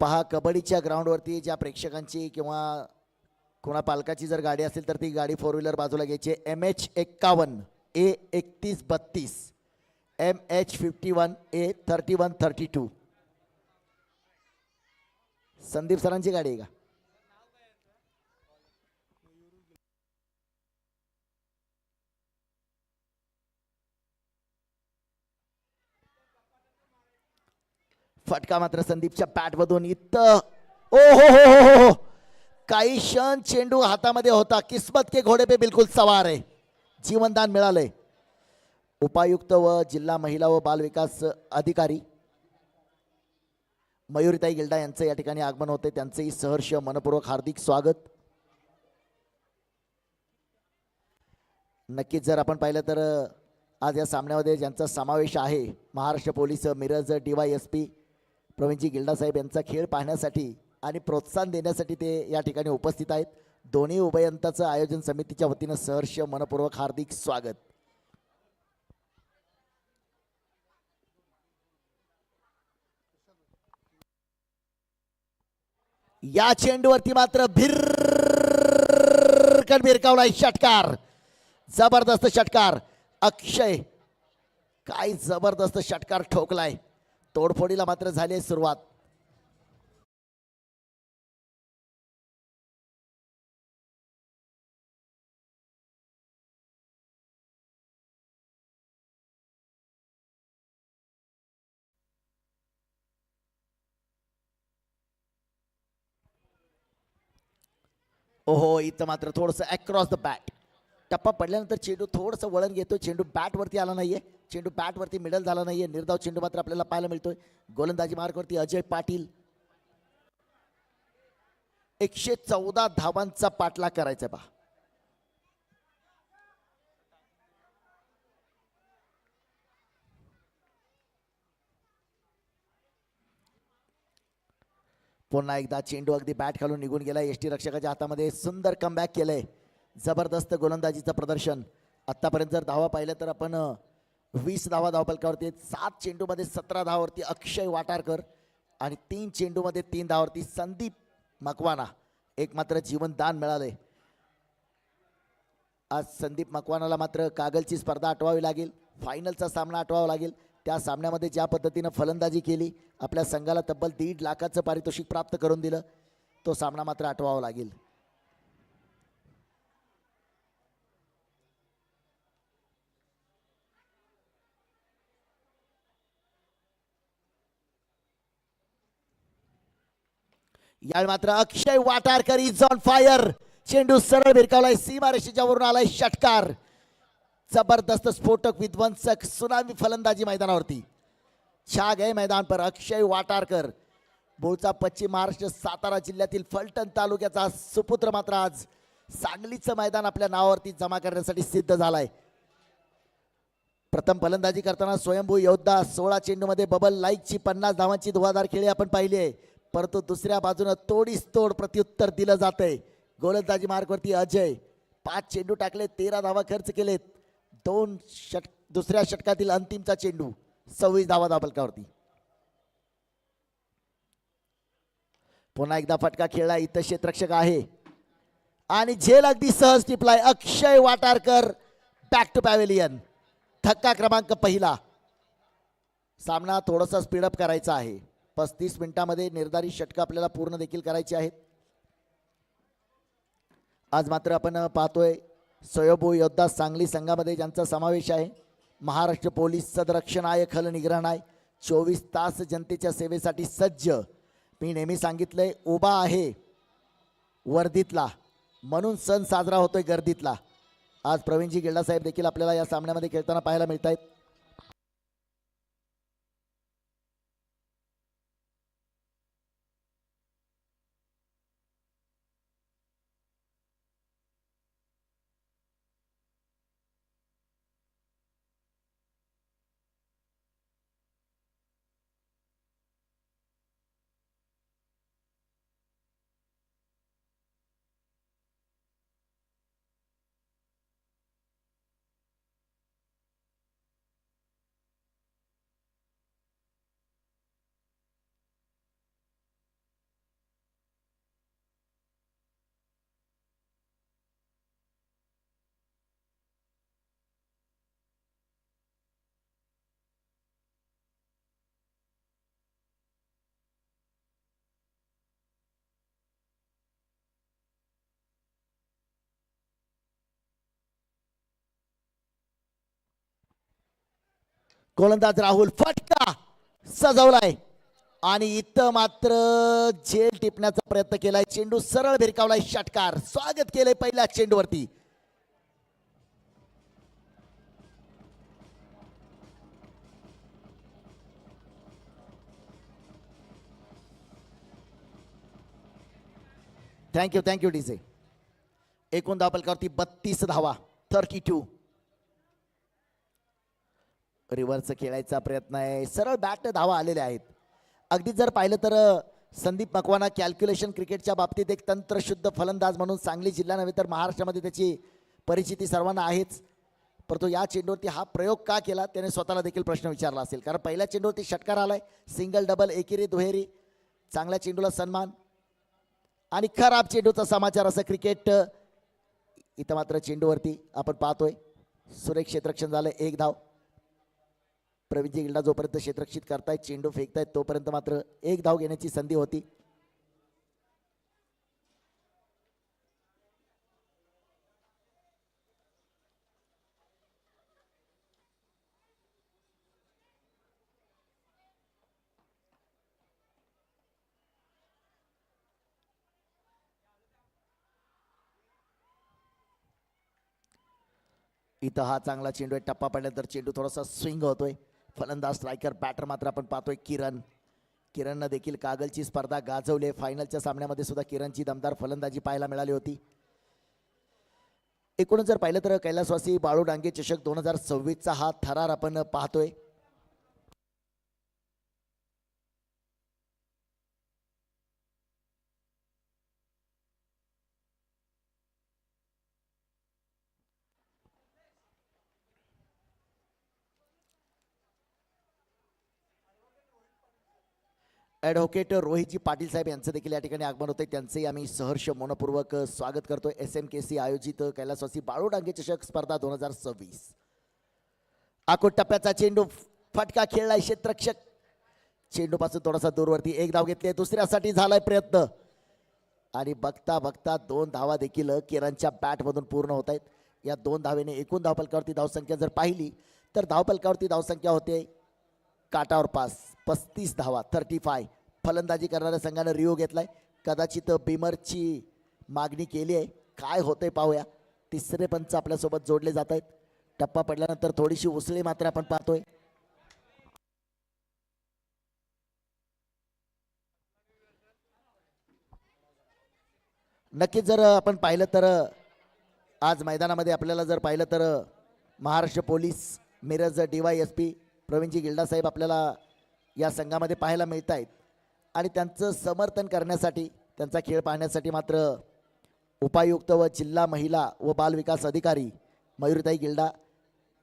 पहा. कबड्डीच्या ग्राउंडवरती ज्या प्रेक्षकांची किंवा कोणा पालकाची जर गाडी असेल तर ती गाडी 4 व्हीलर बाजूला घ्यायची. MH51 A3132, MH51 A3132 Sandeep सरांची गाडी आहे का? फटका मात्र संदीपच्या बॅटमधून. इथं ओ हो, काही क्षण चेंडू हातामध्ये होता. किस्मत के घोडे पे बिलकुल सवार आहे. जीवनदान मिळालंय. उपायुक्त व जिल्हा महिला व बाल विकास अधिकारी मयुरीताई गिल्डा यांचं या ठिकाणी आगमन होते. त्यांचंही सहर्ष मनपूर्वक हार्दिक स्वागत. नक्कीच जर आपण पाहिलं तर आज या सामन्यामध्ये ज्यांचा समावेश आहे महाराष्ट्र पोलीस मिरज DYSP प्रवीणजी गिल्डा साहेब यांचा खेळ पाहण्यासाठी आणि प्रोत्साहन देण्यासाठी ते या ठिकाणी उपस्थित आहेत. दोन्ही उभयंताचं आयोजन समितीच्या वतीनं सहर्ष मनपूर्वक हार्दिक स्वागत. या चेंडूवरती मात्र भिरकन भिरकावलाय षटकार. जबरदस्त षटकार. अक्षय काय जबरदस्त षटकार ठोकलाय. तोडफोडीला मात्र झाली आहे सुरुवात. ओहो, इथं मात्र थोडंसं अक्रॉस द बॅट टप्पा पडल्यानंतर चेंडू थोडंसं वळण घेतो. चेंडू बॅटवरती आला नाहीये. चेंडू बॅटवरती मिडल झाला नाहीये. निर्धाव चेंडू मात्र आपल्याला पाहायला मिळतोय. गोलंदाजी मार्कवरती अजय पाटील. 114 धावांचा पाठलाग करायचा पहा. पुन्हा एकदा चेंडू अगदी बॅट खालून निघून गेला. यष्टी रक्षकाच्या हातामध्ये सुंदर कमबॅक केलंय. जबरदस्त गोलंदाजीचं प्रदर्शन. आतापर्यंत जर धावा पाहिल्या तर आपण 20 धावा धावफलकावरती. 7 चेंडूमध्ये 17 धावावरती अक्षय वाटारकर आणि 3 चेंडूमध्ये 3 धावावरती संदीप मकवाना. एक मात्र जीवनदान मिळालंय. आज संदीप मकवानाला मात्र कागलची स्पर्धा आठवावी लागेल. फायनलचा सामना आठवावा लागेल. त्या सामन्यामध्ये ज्या पद्धतीनं फलंदाजी केली, आपल्या संघाला तब्बल 1.5 लाखाचं पारितोषिक प्राप्त करून दिलं, तो सामना मात्र आठवावा लागेल. यावेळी मात्र अक्षय वाटारकर इज ऑन फायर. चेंडू सरळ भिरकावलाय. सीमारेषेच्या वरून आलाय षटकार. जबरदस्त स्फोटक विध्वंसक सुनामी फलंदाजी मैदानावरती. छा गए मैदान पर अक्षय वाटारकर. मूळचा पश्चिम महाराष्ट्र सातारा जिल्ह्यातील फलटण तालुक्याचा सुपुत्र मात्र आज सांगलीचं मैदान आपल्या नावावरती जमा करण्यासाठी सिद्ध झालाय. प्रथम फलंदाजी करताना स्वयंभू योद्धा 16 चेंडूमध्ये बबल लाईकची 50 धावांची धुवाधार खेळी आपण पाहिली आहे. परंतु दुसऱ्या बाजूने तोडीस तोड प्रत्युत्तर दिलं जातंय. गोलंदाजी मार्गवरती अजय 5 चेंडू टाकले, 13 धावा खर्च केलेत. दुसऱ्या षटकातील अंतिमचा चेंडू 26 धावा धावफलकावरती. पुन्हा एकदा फटका खेळला. इथं क्षेत्ररक्षक आहे आणि झेल अगदी सहज टिपलाय. अक्षय वाटारकर बॅक टू पॅव्हेलियन. धक्का क्रमांक पहिला. सामना थोडासा स्पीडअप करायचा आहे. 35 मिनिटांमध्ये निर्धारित षटकं आपल्याला पूर्ण देखील करायची आहेत. आज मात्र आपण पाहतोय स्वयंभू योद्धा सांगली संघामध्ये ज्यांचा समावेश आहे महाराष्ट्र पोलीस सदरक्षणाय खल निग्रहणाय 24 तास जनतेच्या सेवेसाठी सज्ज. मी नेहमी सांगितलंय उभा आहे वर्दीतला म्हणून सण साजरा होतोय गर्दीतला. आज प्रवीणजी गिल्डा साहेब देखील आपल्याला या सामन्यामध्ये खेळताना पाहायला मिळत आहेत. गोलंदाज राहुल फटका सजवलाय आणि इथं मात्र झेल टिपण्याचा प्रयत्न केलाय. चेंडू सरळ भिरकावलाय. षटकार. स्वागत केलंय पहिल्या चेंडूवरती. Thank you DJ. एकूण धावफलकावरती 32 धावा 32. रिव्हर्स खेळायचा प्रयत्न आहे, सरळ बॅट धावा आलेल्या आहेत. अगदी जर पाहिलं तर संदीप मकवाना कॅल्क्युलेशन क्रिकेटच्या बाबतीत एक तंत्रशुद्ध फलंदाज म्हणून सांगली जिल्हा नव्हे तर महाराष्ट्रामध्ये त्याची परिचिती सर्वांना आहेच. परंतु या चेंडूवरती हा प्रयोग का केला त्याने स्वतःला देखील प्रश्न विचारला असेल, कारण पहिल्या चेंडूवरती षटकार आलाय, सिंगल डबल एकेरी दुहेरी, चांगल्या चेंडूला सन्मान आणि खराब चेंडूचा समाचार. असं क्रिकेट इथं मात्र चेंडूवरती आपण पाहतोय सुरेख क्षेत्ररक्षण झालं, एक धाव. प्रवीणजी गिल्डा जोपर्यंत क्षेत्ररक्षित करतायत, चेंडू फेकतायत, तोपर्यंत मात्र एक धाव घेण्याची संधी होती. इथं हा चांगला चेंडू आहे, टप्पा पडल्यानंतर चेंडू थोडासा स्विंग होतोय. फलंदाज स्ट्रायकर बॅटर मात्र आपण पाहतोय किरणनं देखील कागलची स्पर्धा गाजवली. फायनलच्या सामन्यामध्ये सुद्धा किरणची दमदार फलंदाजी पाहायला मिळाली होती. एकूणच जर पाहिलं तर कैलासवासी बाळू डांगे चषक 2026चा हा थरार आपण पाहतोय. ॲडव्होकेट रोहितजी पाटील साहेब यांचं देखील या ठिकाणी आगमन होते, त्यांचेही आम्ही सहर्ष मनपूर्वक स्वागत करतोय. SMKC आयोजित कैलासवासी बाळू डांगे चषक स्पर्धा 2026. आखूड टप्प्याचा चेंडू फटका खेळलाय क्षेत्ररक्षक, चेंडूपासून थोडासा दूरवरती एक धाव घेतली, दुसऱ्यासाठी झालाय प्रयत्न आणि बघता बघता 2 धावा देखील किरणच्या बॅटमधून पूर्ण होत आहेत. या 2 धावेने एकूण धावफलकावरती धावसंख्या जर पाहिली तर धावफलकावरती धावसंख्या होते काटावर पास 35 धावा 35. फलंदाजी करणाऱ्या संघानं रिओ घेतलाय, कदाचित बिमरची मागणी केली आहे, काय होतंय पाहूया. तिसरे पंच आपल्यासोबत जोडले जात आहेत. टप्पा पडल्यानंतर थोडीशी उसळी मात्र आपण पाहतोय. नक्कीच जर आपण पाहिलं तर आज मैदानामध्ये आपल्याला जर पाहिलं तर महाराष्ट्र पोलीस मिरज DYSP प्रवीणजी गिल्डा साहेब आपल्याला या संघामध्ये पाहायला मिळत आहेत आणि त्यांचं समर्थन करण्यासाठी, त्यांचा खेळ पाहण्यासाठी मात्र उपायुक्त व जिल्हा महिला व बाल विकास अधिकारी मयुरीताई गिल्डा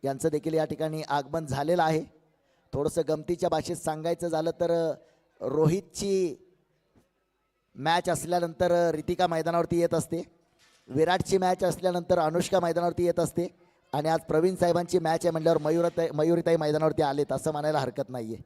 यांचं देखील या ठिकाणी आगमन झालेलं आहे. थोडंसं गमतीच्या भाषेत सांगायचं झालं तर रोहितची मॅच असल्यानंतर रितिका मैदानावरती येत असते, विराटची मॅच असल्यानंतर अनुष्का मैदानावरती येत असते आणि आज प्रवीण साहेबांची मॅच आहे म्हटल्यावर मयुरीताई मैदानावरती आलेत असं म्हणायला हरकत नाहीये.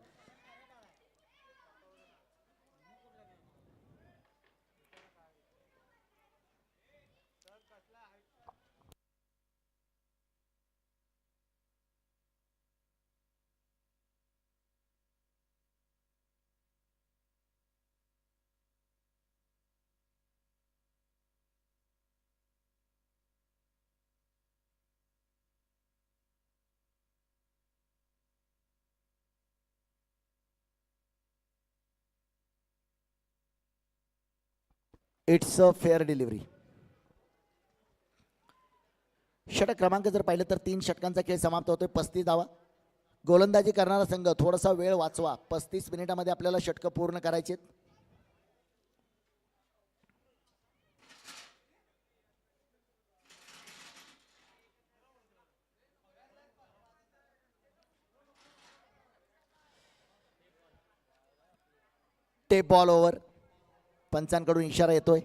It's a fair delivery. षटक क्रमांक जर पाहिलं तर 3 षटकांचा खेळ समाप्त होतोय. 35 धावा. गोलंदाजी करणारा संघ थोडासा वेळ वाचवा, 35 मिनिटामध्ये आपल्याला षटकं पूर्ण करायचे. टेप बॉल ओव्हर, पंचांकडून इशारा येतोय.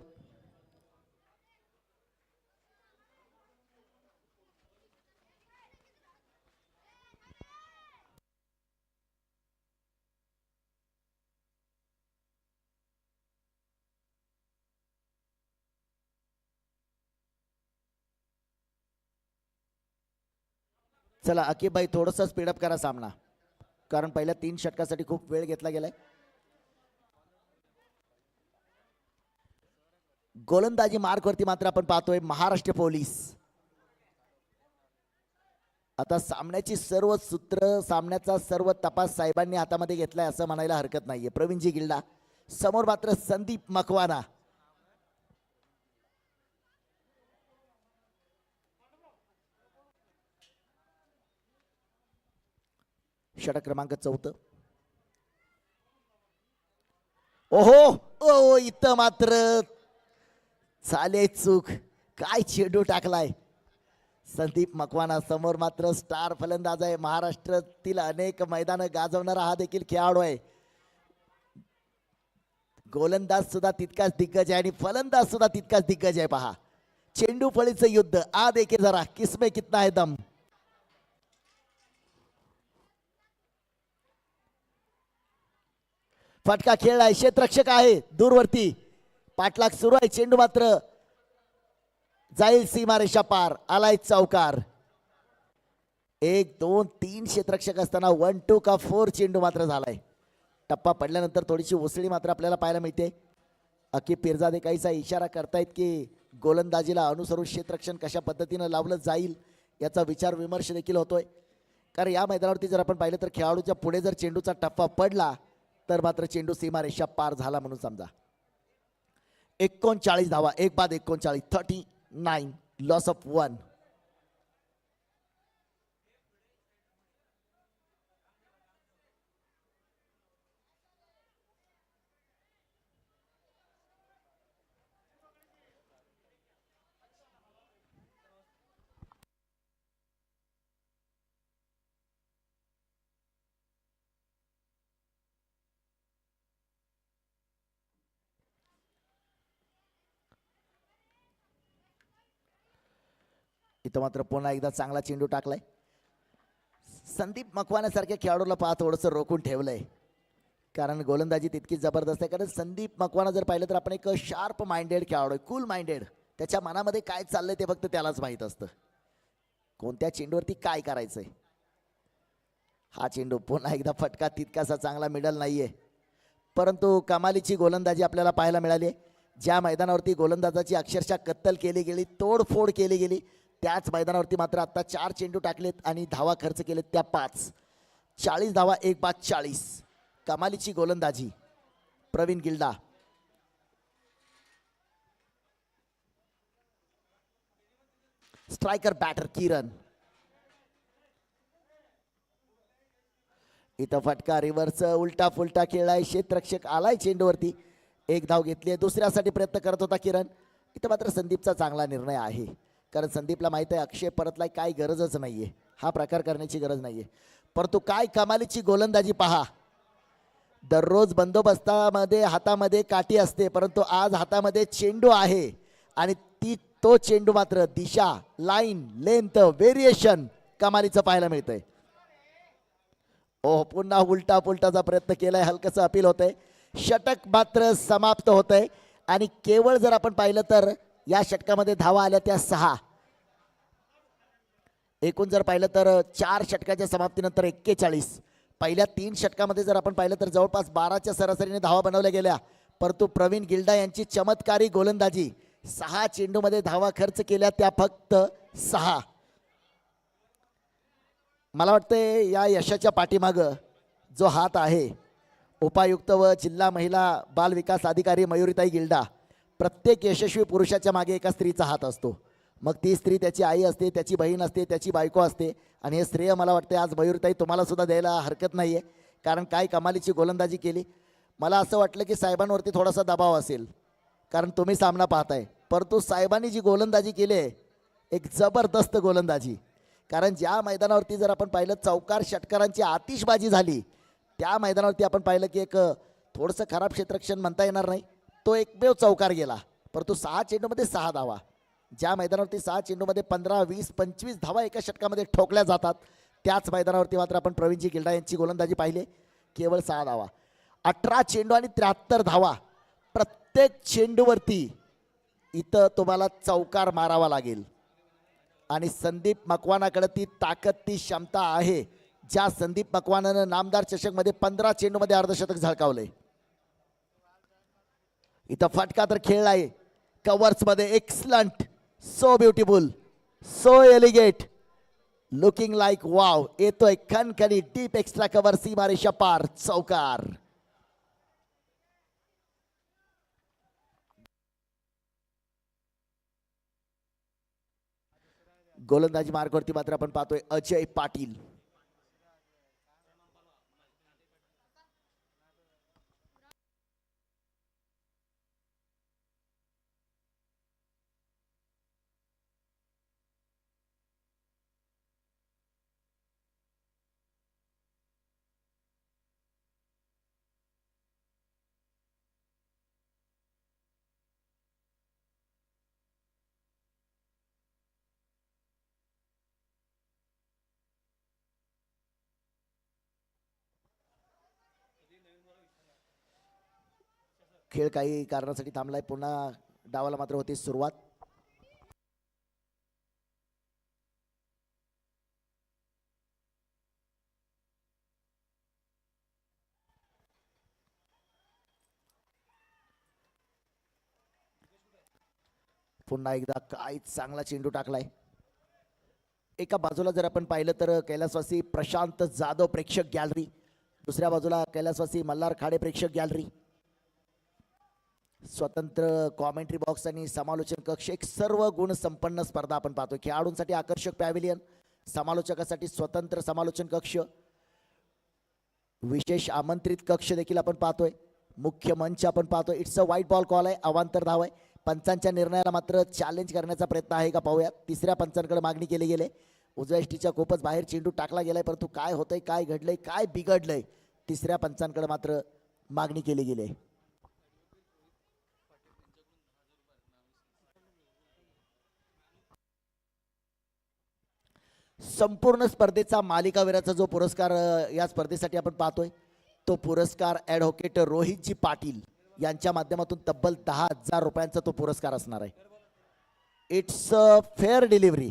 चला अकिबभाई थोडंसं स्पीडअप करा सामना, कारण पहिल्या 3 षटकासाठी खूप वेळ घेतला गेलाय. गोलंदाजी मार्कवरती मात्र आपण पाहतोय महाराष्ट्र पोलीस. आता सामन्याची सर्व सूत्र, सामन्याचा सर्व तपास साहेबांनी हातामध्ये घेतलाय असं म्हणायला हरकत नाहीये. प्रवीणजी गिल्डा समोर मात्र संदीप मकवाना. षटक क्रमांक 4. ओहो ओ इथं मात्र झाले चूक. काय चेंडू टाकलाय संदीप मकवाना. समोर मात्र स्टार फलंदाज आहे, महाराष्ट्रातील अनेक मैदानं गाजवणारा हा देखील खेळाडू आहे. गोलंदाज सुद्धा तितकाच दिग्गज आहे आणि फलंदाज सुद्धा तितकाच दिग्गज आहे. पहा चेंडू फळीचं युद्ध. आ देखे जरा किसमे कितना है दम. फटका खेळलाय, क्षेत्ररक्षक आहे दूरवरती, पाठलाग सुरू आहे. चेंडू मात्र जाईल सीमारेषा पार. आलाय चौकार. 1 2 3 क्षेत्ररक्षक असताना 1 2 का 4 चेंडू मात्र झालाय. टप्पा पडल्यानंतर थोडीशी उसळी मात्र आपल्याला पाहायला मिळते. अकीब पिरजादे काहीसा इशारा करतायत की गोलंदाजीला अनुसरून क्षेत्ररक्षण कशा पद्धतीनं लावलं जाईल याचा विचार विमर्श देखील होतोय. कारण या मैदानावरती जर आपण पाहिलं तर खेळाडूच्या पुढे जर चेंडूचा टप्पा पडला तर मात्र चेंडू सीमारेषा पार झाला म्हणून समजा. 39 धावा, 1 बाद 39, 39, लॉस ऑफ 1. इथं मात्र पुन्हा एकदा चांगला चेंडू टाकलाय. संदीप मकवानासारख्या खेळाडूला पहा थोडंसं रोखून ठेवलंय, कारण गोलंदाजी तितकी जबरदस्त आहे. कारण संदीप मकवाना जर पाहिलं तर आपण एक शार्प माइंडेड खेळाडू आहे, कूल माइंडेड. त्याच्या मनामध्ये काय चाललंय ते फक्त त्यालाच माहीत असतं, कोणत्या चेंडूवरती काय करायचंय. हा चेंडू पुन्हा एकदा फटका तितकासा चांगला मिडल नाहीये, परंतु कमालीची गोलंदाजी आपल्याला पाहायला मिळाली. ज्या मैदानावरती गोलंदाजाची अक्षरशः कत्तल केली गेली, तोडफोड केली गेली, त्याच मैदानावरती मात्र आता 4 चेंडू टाकलेत आणि धावा खर्च केलेत त्या 5. 40 धावा, 1 बाद 40. कमालीची गोलंदाजी प्रवीण गिल्डा. स्ट्रायकर बॅटर किरण. इथं फटका रिव्हर्स उलटा फुलटा खेळलाय. क्षेत्ररक्षक आलाय चेंडूवरती, 1 धाव घेतली. दुसऱ्यासाठी प्रयत्न करत होता किरण. इथं मात्र संदीपचा चांगला निर्णय आहे, कारण संदीपला माहित आहे अक्षय परतलाय, काय गरजच नाहीये, हा प्रकार करण्याची गरज नाहीये. परंतु काय कमालीची गोलंदाजी पहा. दररोज बंदोबस्तामध्ये हातामध्ये काठी असते, परंतु आज हातामध्ये चेंडू आहे आणि तो चेंडू मात्र दिशा, लाईन, लेंथ, व्हेरिएशन कमालीचं पाहायला मिळतंय. पुन्हा उलटा पुलटाचा प्रयत्न केलाय, हलकसं अपील होतंय. षटक मात्र समाप्त होतंय आणि केवळ जर आपण पाहिलं तर या षटकामध्ये धावा आल्या त्या 6. एकूण जर पाहिलं तर 4 षटकाच्या समाप्तीनंतर 41. पहिल्या 3 षटकामध्ये जर आपण पाहिलं तर जवळपास 12च्या सरासरीने धावा बनवल्या गेल्या, परंतु प्रवीण गिल्डा यांची चमत्कारी गोलंदाजी, 6 चेंडूमध्ये धावा खर्च केल्या त्या फक्त 6. मला वाटतंय या यशाच्या पाठीमागं जो हात आहे उपायुक्त व जिल्हा महिला बाल विकास अधिकारी मयुरीताई गिल्डा. प्रत्येक यशस्वी पुरुषाच्या मागे एका स्त्रीचा हात असतो, मग ती स्त्री त्याची आई असते, त्याची बहीण असते, त्याची बायको असते. आणि हे श्रेय मला वाटतं आज मयुरीताई तुम्हाला सुद्धा द्यायला हरकत नाही आहे, कारण काय कमालीची गोलंदाजी केली. मला असं वाटलं की साहेबांवरती थोडासा दबाव असेल, कारण तुम्ही सामना पाहताय, परंतु साहेबांनी जी गोलंदाजी केली आहे एक जबरदस्त गोलंदाजी. कारण ज्या मैदानावरती जर आपण पाहिलं चौकार षटकारांची आतिषबाजी झाली, त्या मैदानावरती आपण पाहिलं की एक थोडंसं खराब क्षेत्ररक्षण म्हणता येणार नाही, तो एकमेव चौकार गेला. परंतु 6 चेंडूमध्ये 6 धावा. ज्या मैदानावरती 6 चेंडूमध्ये 15, 20, 25 धावा एका षटकामध्ये ठोकल्या जातात, त्याच मैदानावरती मात्र आपण प्रवीणजी गिल्डा यांची गोलंदाजी पाहिली, केवळ 6 धावा. 18 चेंडू आणि 73 धावा. प्रत्येक चेंडूवरती इथं तुम्हाला चौकार मारावा लागेल आणि संदीप मकवानाकडे ती ताकद, ती क्षमता आहे, ज्या संदीप मकवानानं नामदार चषकमध्ये 15 चेंडूमध्ये अर्धशतक झळकावलंय. इथं फटका तर खेळलाय कव्हर्समध्ये. Excellent, so beautiful, so elegant, looking like wow. येतोय खणखणी डीप एक्स्ट्रा कव्हर, सीमारेषा पार, चौकार. गोलंदाजी मार्गावरती मात्र आपण पाहतोय अजय पाटील. खेळ काही कारणासाठी थांबलाय. पुन्हा डावाला मात्र होती सुरुवात. पुन्हा एकदा काय चांगला चेंडू टाकलाय. एका बाजूला जर आपण पाहिलं तर कैलासवासी प्रशांत जाधव प्रेक्षक गॅलरी, दुसऱ्या बाजूला कैलासवासी मल्हार खाडे प्रेक्षक गॅलरी, स्वतंत्र कॉमेंट्री बॉक्स आणि समालोचन कक्ष. एक सर्व गुण संपन्न स्पर्धा आपण पाहतोय. खेळाडूंसाठी आकर्षक पॅव्हिलियन, समालोचकासाठी स्वतंत्र समालोचन कक्ष, विशेष आमंत्रित कक्ष देखील आपण पाहतोय. मुख्य मंच आपण पाहतोय. It's a wide ball call आहे, अवांतर धाव आहे. पंचांच्या निर्णयाला मात्र चॅलेंज करण्याचा प्रयत्न आहे का पाहूया. तिसऱ्या पंचांकडे मागणी केली गेली. उजव्या यष्टीच्या खूपच बाहेर चेंडू टाकला गेलाय, परंतु काय होतंय, काय घडलंय, काय बिघडलंय, तिसऱ्या पंचांकडे मात्र मागणी केली गेली. संपूर्ण स्पर्धेचा मालिकावीराचा जो पुरस्कार या स्पर्धेसाठी आपण पाहतोय, तो पुरस्कार ॲडव्होकेट रोहितजी पाटील यांच्या माध्यमातून तब्बल 10,000 रुपयांचा तो पुरस्कार असणार आहे. It's a fair delivery.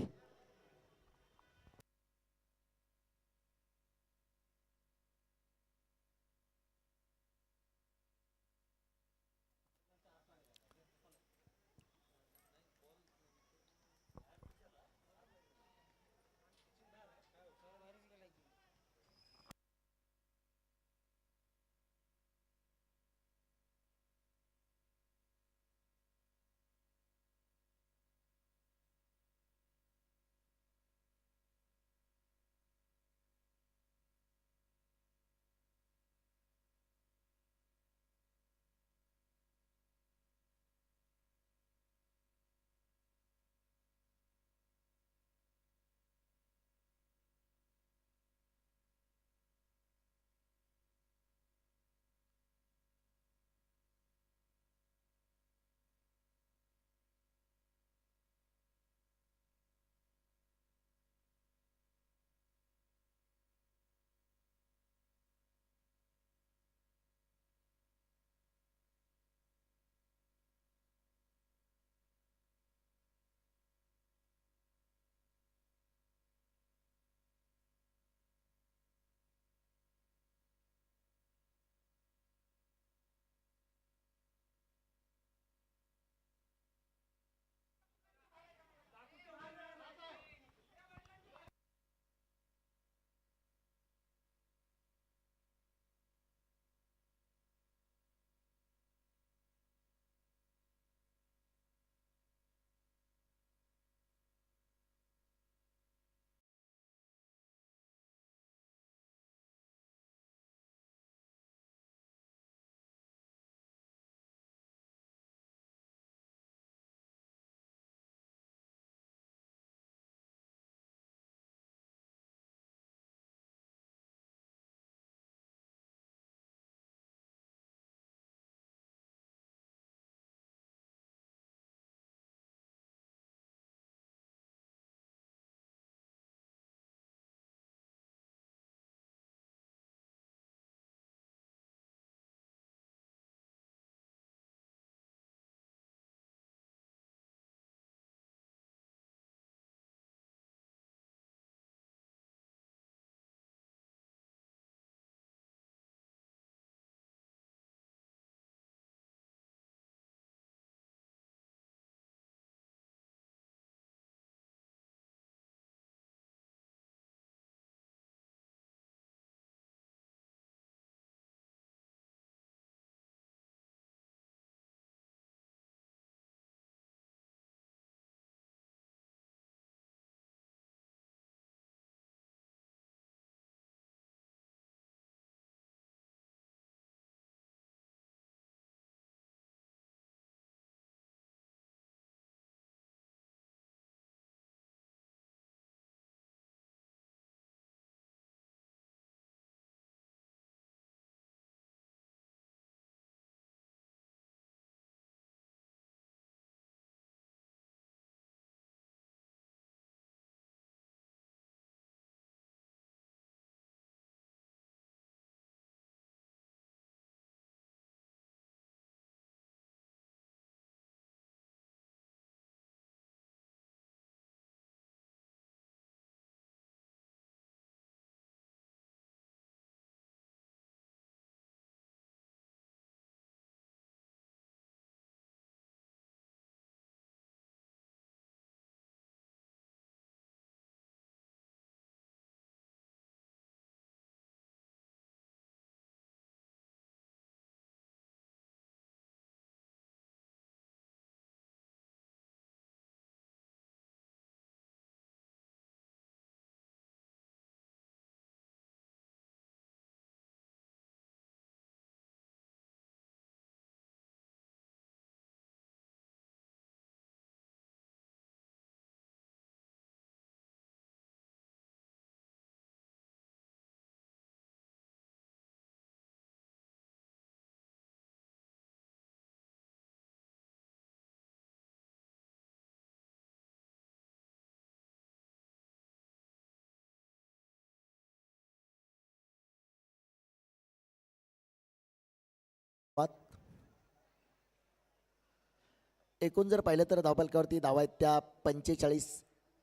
एकूण जर पाहिलं तर धावफलकावरती धावा आहेत त्या 45,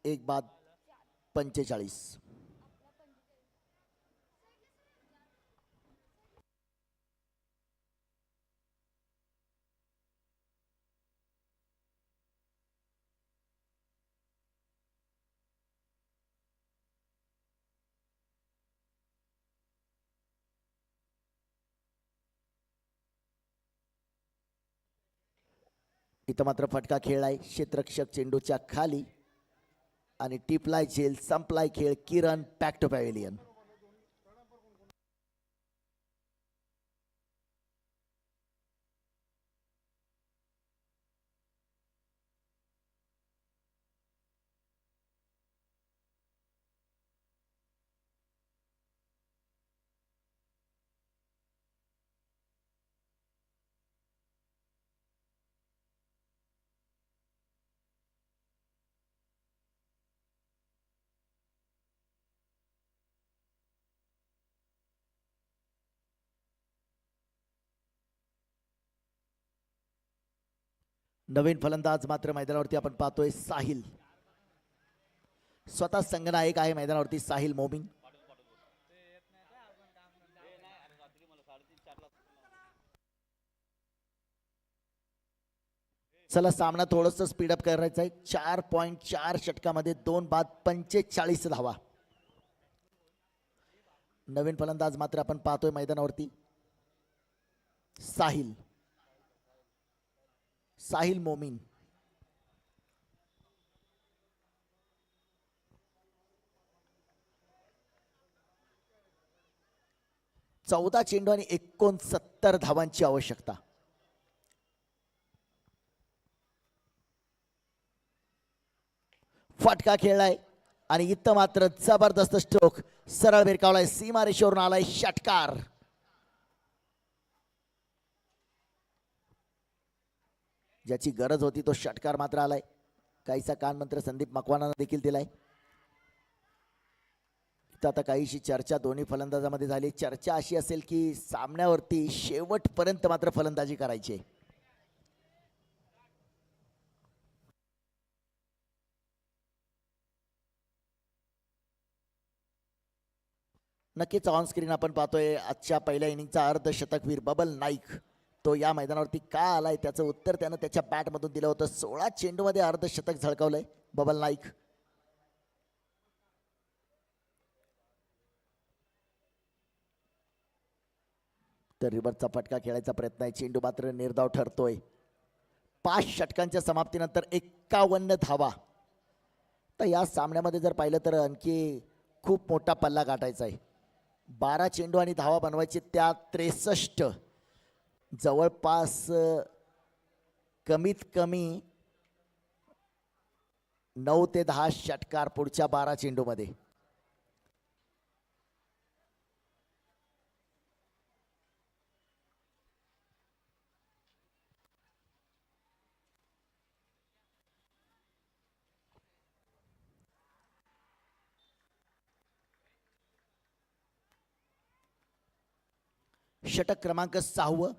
एक बाद 45. इथं मात्र फटका खेळलाय क्षेत्ररक्षक चेंडूच्या खाली आणि टिपलाय झेल, संपलाय खेळ. किरण बॅक टू पॅव्हिलियन. नवीन फलंदाज मात्र मैदानावरती आपण पाहतोय साहिल. स्वतः संघनायक आहे मैदानावरती साहिल मोमीन. चला सामना थोडंसं स्पीडअप करायचा आहे. 4.4 षटकामध्ये 2 बाद 45 धावा. नवीन फलंदाज मात्र आपण पाहतोय मैदानावरती साहिल मोमीन. चौदा चेंडू आणि 69 धावांची आवश्यकता. फटका खेळलाय आणि इथं मात्र जबरदस्त स्ट्रोक. सरळ भिरकावलाय, सीमारेषेवरून आलाय षटकार. ज्याची गरज होती तो षटकार मात्र आलाय. काहीसा कानमंत्र संदीप मकवानानं देखील दिलाय. आता काहीशी चर्चा दोन्ही फलंदाजामध्ये झाली. चर्चा अशी असेल की सामन्यावरती शेवटपर्यंत मात्र फलंदाजी करायची. नक्कीच ऑन स्क्रीन आपण पाहतोय आजच्या पहिल्या इनिंगचा अर्धशतकवीर बबल नाईक. तो या मैदानावरती का आलाय त्याचं उत्तर त्यानं त्याच्या बॅटमधून दिलं होतं. 16 चेंडूमध्ये अर्धशतक झळकावलंय बबल नाईक. तर रिव्हर्सचा फटका खेळायचा प्रयत्न आहे. चेंडू मात्र निर्धाव ठरतोय. 5 षटकांच्या समाप्तीनंतर 51 धावा. तर या सामन्यामध्ये जर पाहिलं तर आणखी खूप मोठा पल्ला गाठायचा आहे. 12 चेंडू आणि धावा बनवायचे त्या 63. जवळपास कमीत कमी 9 ते 10 षटकार पुढच्या 12 चेंडूमध्ये. षटक क्रमांक 6.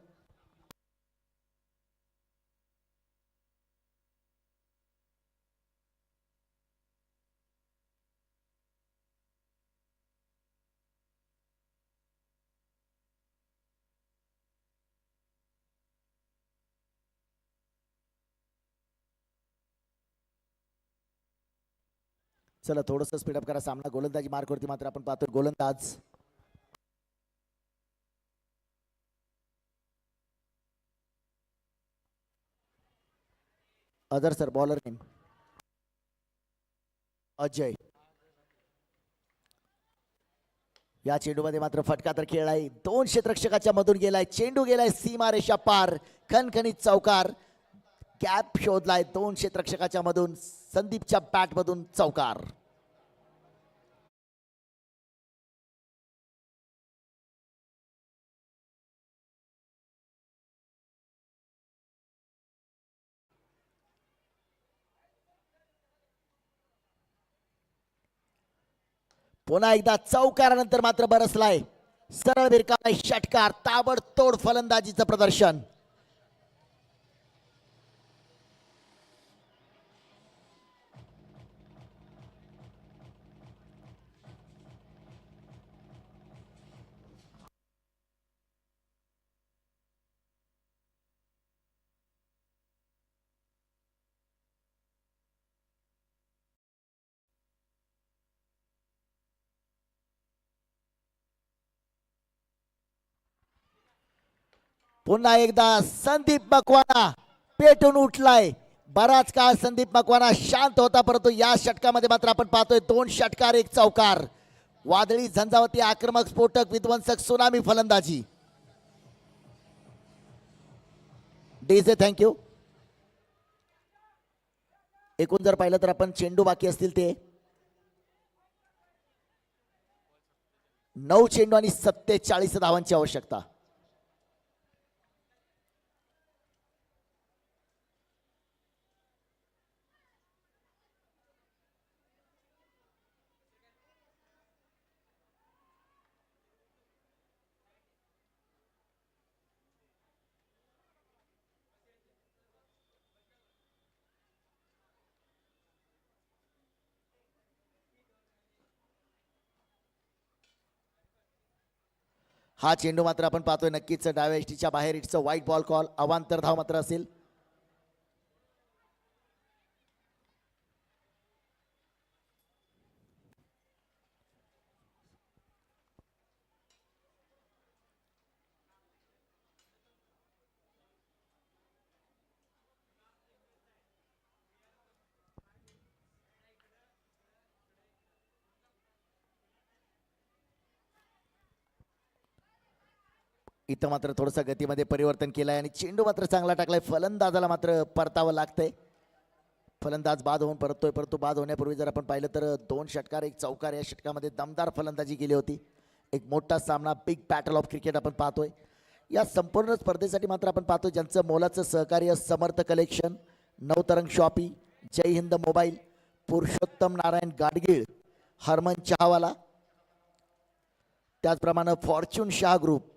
चला थोडंसं स्पीडअप करा. सामना गोलंदाजी मार्कवरती मात्र आपण पाहतो गोलंदाज other sir. Bowler name Ajay. या चेंडूमध्ये मात्र फटका तर खेळलाय. 2 क्षेत्ररक्षकाच्या मधून गेलाय. चेंडू गेलाय सीमारेषा पार. खणखणीत चौकार. गॅप शोधलाय 2 क्षेत्ररक्षकाच्या मधून. संदीपच्या बॅट मधून चौकार. पुन्हा एकदा चौकारानंतर मात्र बरसलाय. सरळ भिरकावलाय षटकार. ताबडतोड फलंदाजीचं प्रदर्शन. पुन्हा एकदा संदीप मकवाना पेटून उठलाय. बराच काळ संदीप मकवाना शांत होता, परंतु या षटकामध्ये मात्र आपण पाहतोय 2 षटकार 1 चौकार. वादळी झंझावती आक्रमक स्फोटक विध्वंसक सुनामी फलंदाजी. DJ thank you. एकूण जर पाहिलं तर आपण चेंडू बाकी असतील ते 9 चेंडू आणि 47 धावांची आवश्यकता. हा चेंडू मात्र आपण पाहतोय नक्कीच डाव्या एष्टीच्या बाहेर. It's a wide ball call. अवांतर धाव मात्र असेल. इथं मात्र थोडंसं गतीमध्ये परिवर्तन केलंय आणि चेंडू मात्र चांगला टाकलाय. फलंदाजाला मात्र परतावं लागतंय. फलंदाज बाद होऊन परततोय, परंतु बाद होण्यापूर्वी जर आपण पाहिलं तर 2 षटकार 1 चौकार या षटकामध्ये दमदार फलंदाजी केली होती. एक मोठा सामना, बिग बॅटल ऑफ क्रिकेट आपण पाहतोय. या संपूर्ण स्पर्धेसाठी मात्र आपण पाहतोय ज्यांचं मोलाचं सहकार्य Samarth collection, Navtarang shoppy, Jai Hind mobile, Purushottam Narayan Gadgil, Harman Chahawala, त्याचप्रमाणे fortune Shah group,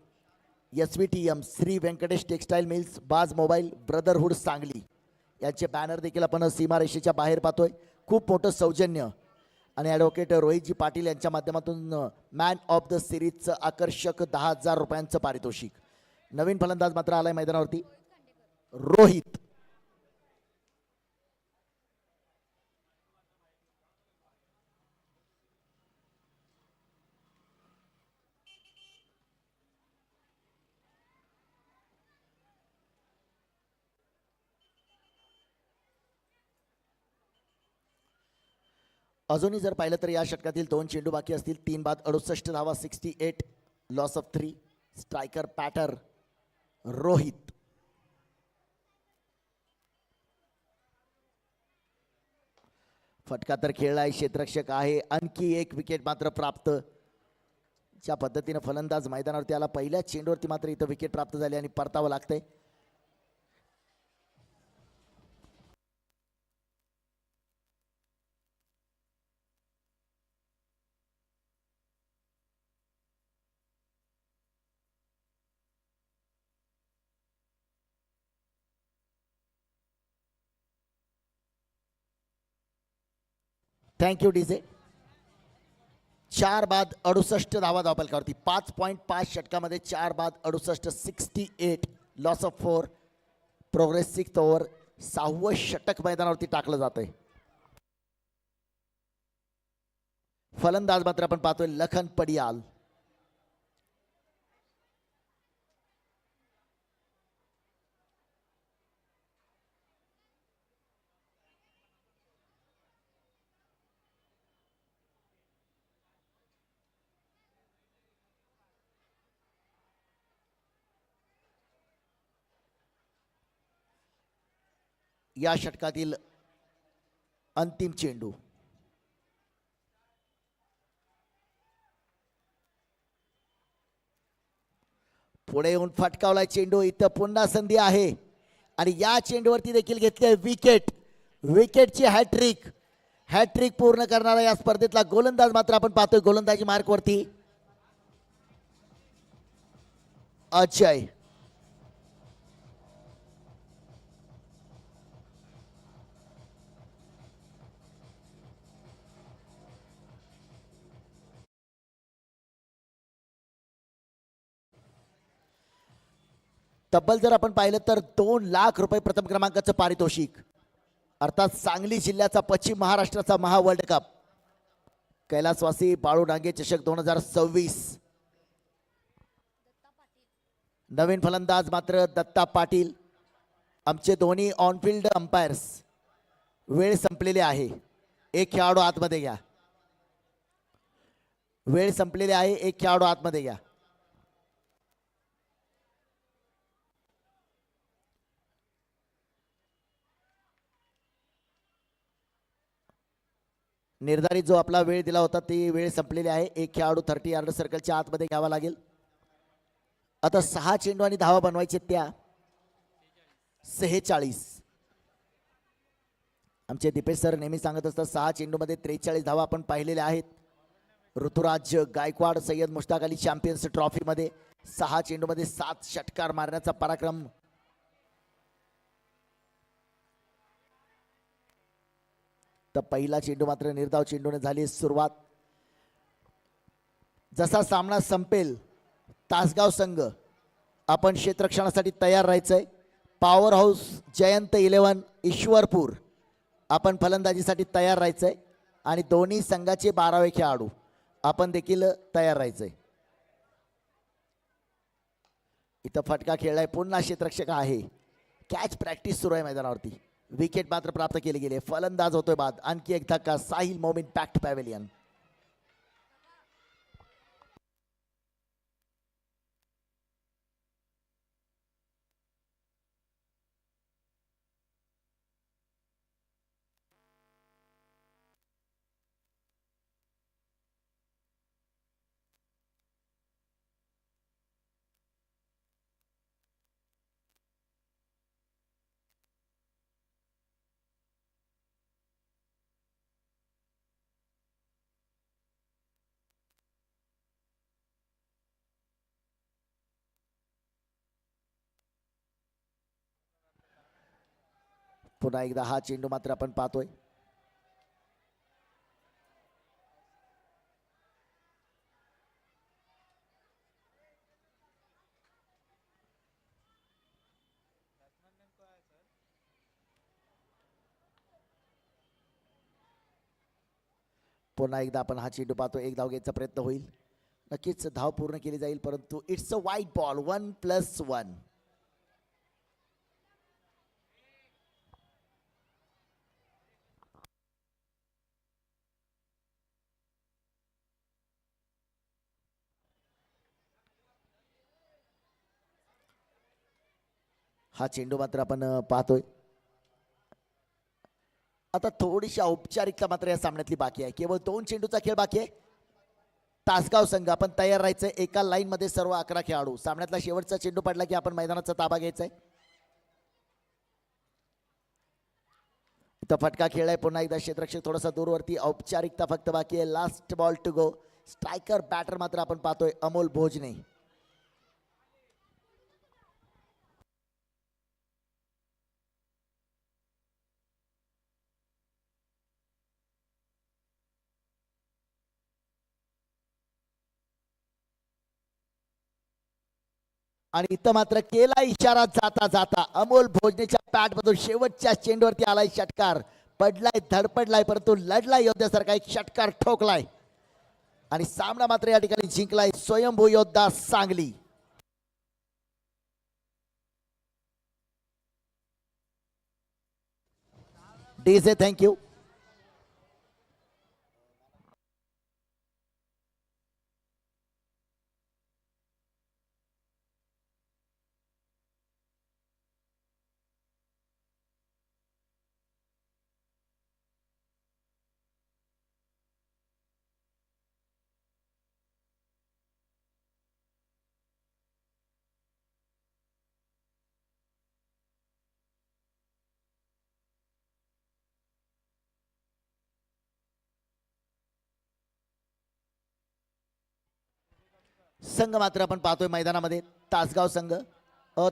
SVTM, Shri Venkatesh textile mills, Baaz mobile, brotherhood Sangli यांचे बॅनर देखील आपण सीमारेषेच्या बाहेर पाहतोय. खूप मोठं सौजन्य आणि ॲडव्होकेट रोहितजी पाटील यांच्या माध्यमातून मॅन ऑफ द सिरीजचं आकर्षक 10,000 रुपयांचं पारितोषिक. नवीन फलंदाज मात्र आलाय मैदानावरती, रोहित. अजूनही जर पाहिलं तर या षटकातील 2 चेंडू बाकी असतील. 3 बाद 68 धावा, 68, loss of 3. Striker patter Rohit. फटका तर खेळलाय, क्षेत्ररक्षक आहे. आणखी एक विकेट मात्र प्राप्त. ज्या पद्धतीने फलंदाज मैदानावरती आला, पहिल्या चेंडूवरती मात्र इथं विकेट प्राप्त झाली आणि परतावं लागतंय. Thank you DJ. 4 बाद 68 धावा धावपलकावरती. 5.5 षटकामध्ये 4 बाद 68, 68, loss of 4. Progress 6th over. 6वं षटक मैदानावरती टाकलं जातंय. फलंदाज मात्र आपण पाहतोय लखन पडियाल. या षटकातील अंतिम चेंडू. पुढे येऊन फटकावलाय चेंडू. इथं पुन्हा संधी आहे आणि या चेंडूवरती देखील घेतले विकेट. विकेटची हॅट्रिक. हॅट्रिक पूर्ण करणारा या स्पर्धेतला गोलंदाज मात्र आपण पाहतोय गोलंदाजी मार्कवरती अजय. तब्बल जर आपण पाहिलं तर 2 लाख रुपये प्रथम क्रमांकाचं पारितोषिक. अर्थात सांगली जिल्ह्याचा पश्चिम महाराष्ट्राचा महा वर्ल्ड कप, कैलासवासी बाळू डांगे चषक 2026. नवीन फलंदाज मात्र दत्ता पाटील. आमचे दोन्ही ऑनफिल्ड अंपायर्स. वेळ संपलेली आहे. एक खेळाडू आतमध्ये घ्या. वेळ संपलेली आहे. एक खेळाडू आतमध्ये घ्या. निर्धारित जो आपला वेळ दिला होता ती वेळ संपलेली आहे. एक खेळाडू 30 यार्ड सर्कलच्या आतमध्ये घ्यावा लागेल. आता 6 चेंडू आणि धावा बनवायचे त्या 46. आमचे दीपेश सर नेहमी सांगत असतात 6 चेंडूमध्ये 43 धावा आपण पाहिलेल्या आहेत. ऋतुराज गायकवाड सय्यद मुश्ताक अली चॅम्पियन्स ट्रॉफीमध्ये 6 चेंडूमध्ये 7 षटकार मारण्याचा पराक्रम. तर पहिला चेंडू मात्र निर्धाव चेंडूने झाली सुरुवात. जसा सामना संपेल तासगाव संघ आपण क्षेत्ररक्षणासाठी तयार राहायचंय. पॉवर हाऊस जयंत 11 ईश्वरपूर आपण फलंदाजीसाठी तयार राहायचंय आणि दोन्ही संघाचे 12वे खेळाडू आपण देखील तयार राहायचंय. इथं फटका खेळलाय. पुन्हा क्षेत्ररक्षक आहे. कॅच प्रॅक्टिस सुरू आहे मैदानावरती. विकेट मात्र प्राप्त केली गेली. फलंदाज होतोय बाद. आणखी एक धक्का. Sahil Momin pact pavilion. पुन्हा एकदा हा चेंडू मात्र आपण पाहतोय. पुन्हा एकदा आपण हा चेंडू पाहतो. एक धाव घ्यायचा प्रयत्न होईल. नक्कीच धाव पूर्ण केली जाईल परंतु इट्स अ वाईट बॉल. 1+1. हा चेंडू मात्र आपण पाहतोय. आता थोडीशी औपचारिकता मात्र या सामन्यातली बाकी आहे. केवळ 2 चेंडूचा खेळ बाकी आहे. तासगाव संघ आपण तयार राहायचंय. एका लाईन मध्ये सर्व 11 खेळाडू. सामन्यातला शेवटचा चेंडू पडला की आपण मैदानाचा ताबा घ्यायचा आहे. इथं फटका खेळलाय. पुन्हा एकदा क्षेत्ररक्षक थोडासा दूरवरती. औपचारिकता फक्त बाकी आहे. Last ball to go. Striker batter मात्र आपण पाहतोय अमोल भोजने. आणि इथं मात्र केला इशारा जाता जाता. अमोल भोजनेच्या पॅड मधून शेवटच्या चेंडूवरती आलाय षटकार. पडलाय, धडपडलाय परंतु लढलाय योद्ध्यासारखा. एक षटकार ठोकलाय आणि सामना मात्र या ठिकाणी जिंकलाय स्वयंभू योद्धा सांगली. DJ thank you. संघ मात्र आपण पाहतोय मैदानामध्ये तासगाव संघ.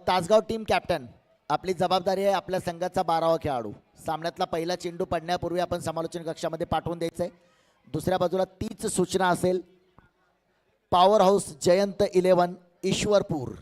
Tasgaon team captain. आपली जबाबदारी आहे आपल्या संघाचा 12वा खेळाडू. सामन्यातला पहिला चेंडू पडण्यापूर्वी आपण समालोचन कक्षामध्ये पाठवून द्यायचंय. दुसऱ्या बाजूला तीच सूचना असेल. Power house Jayant 11 Ishwarpur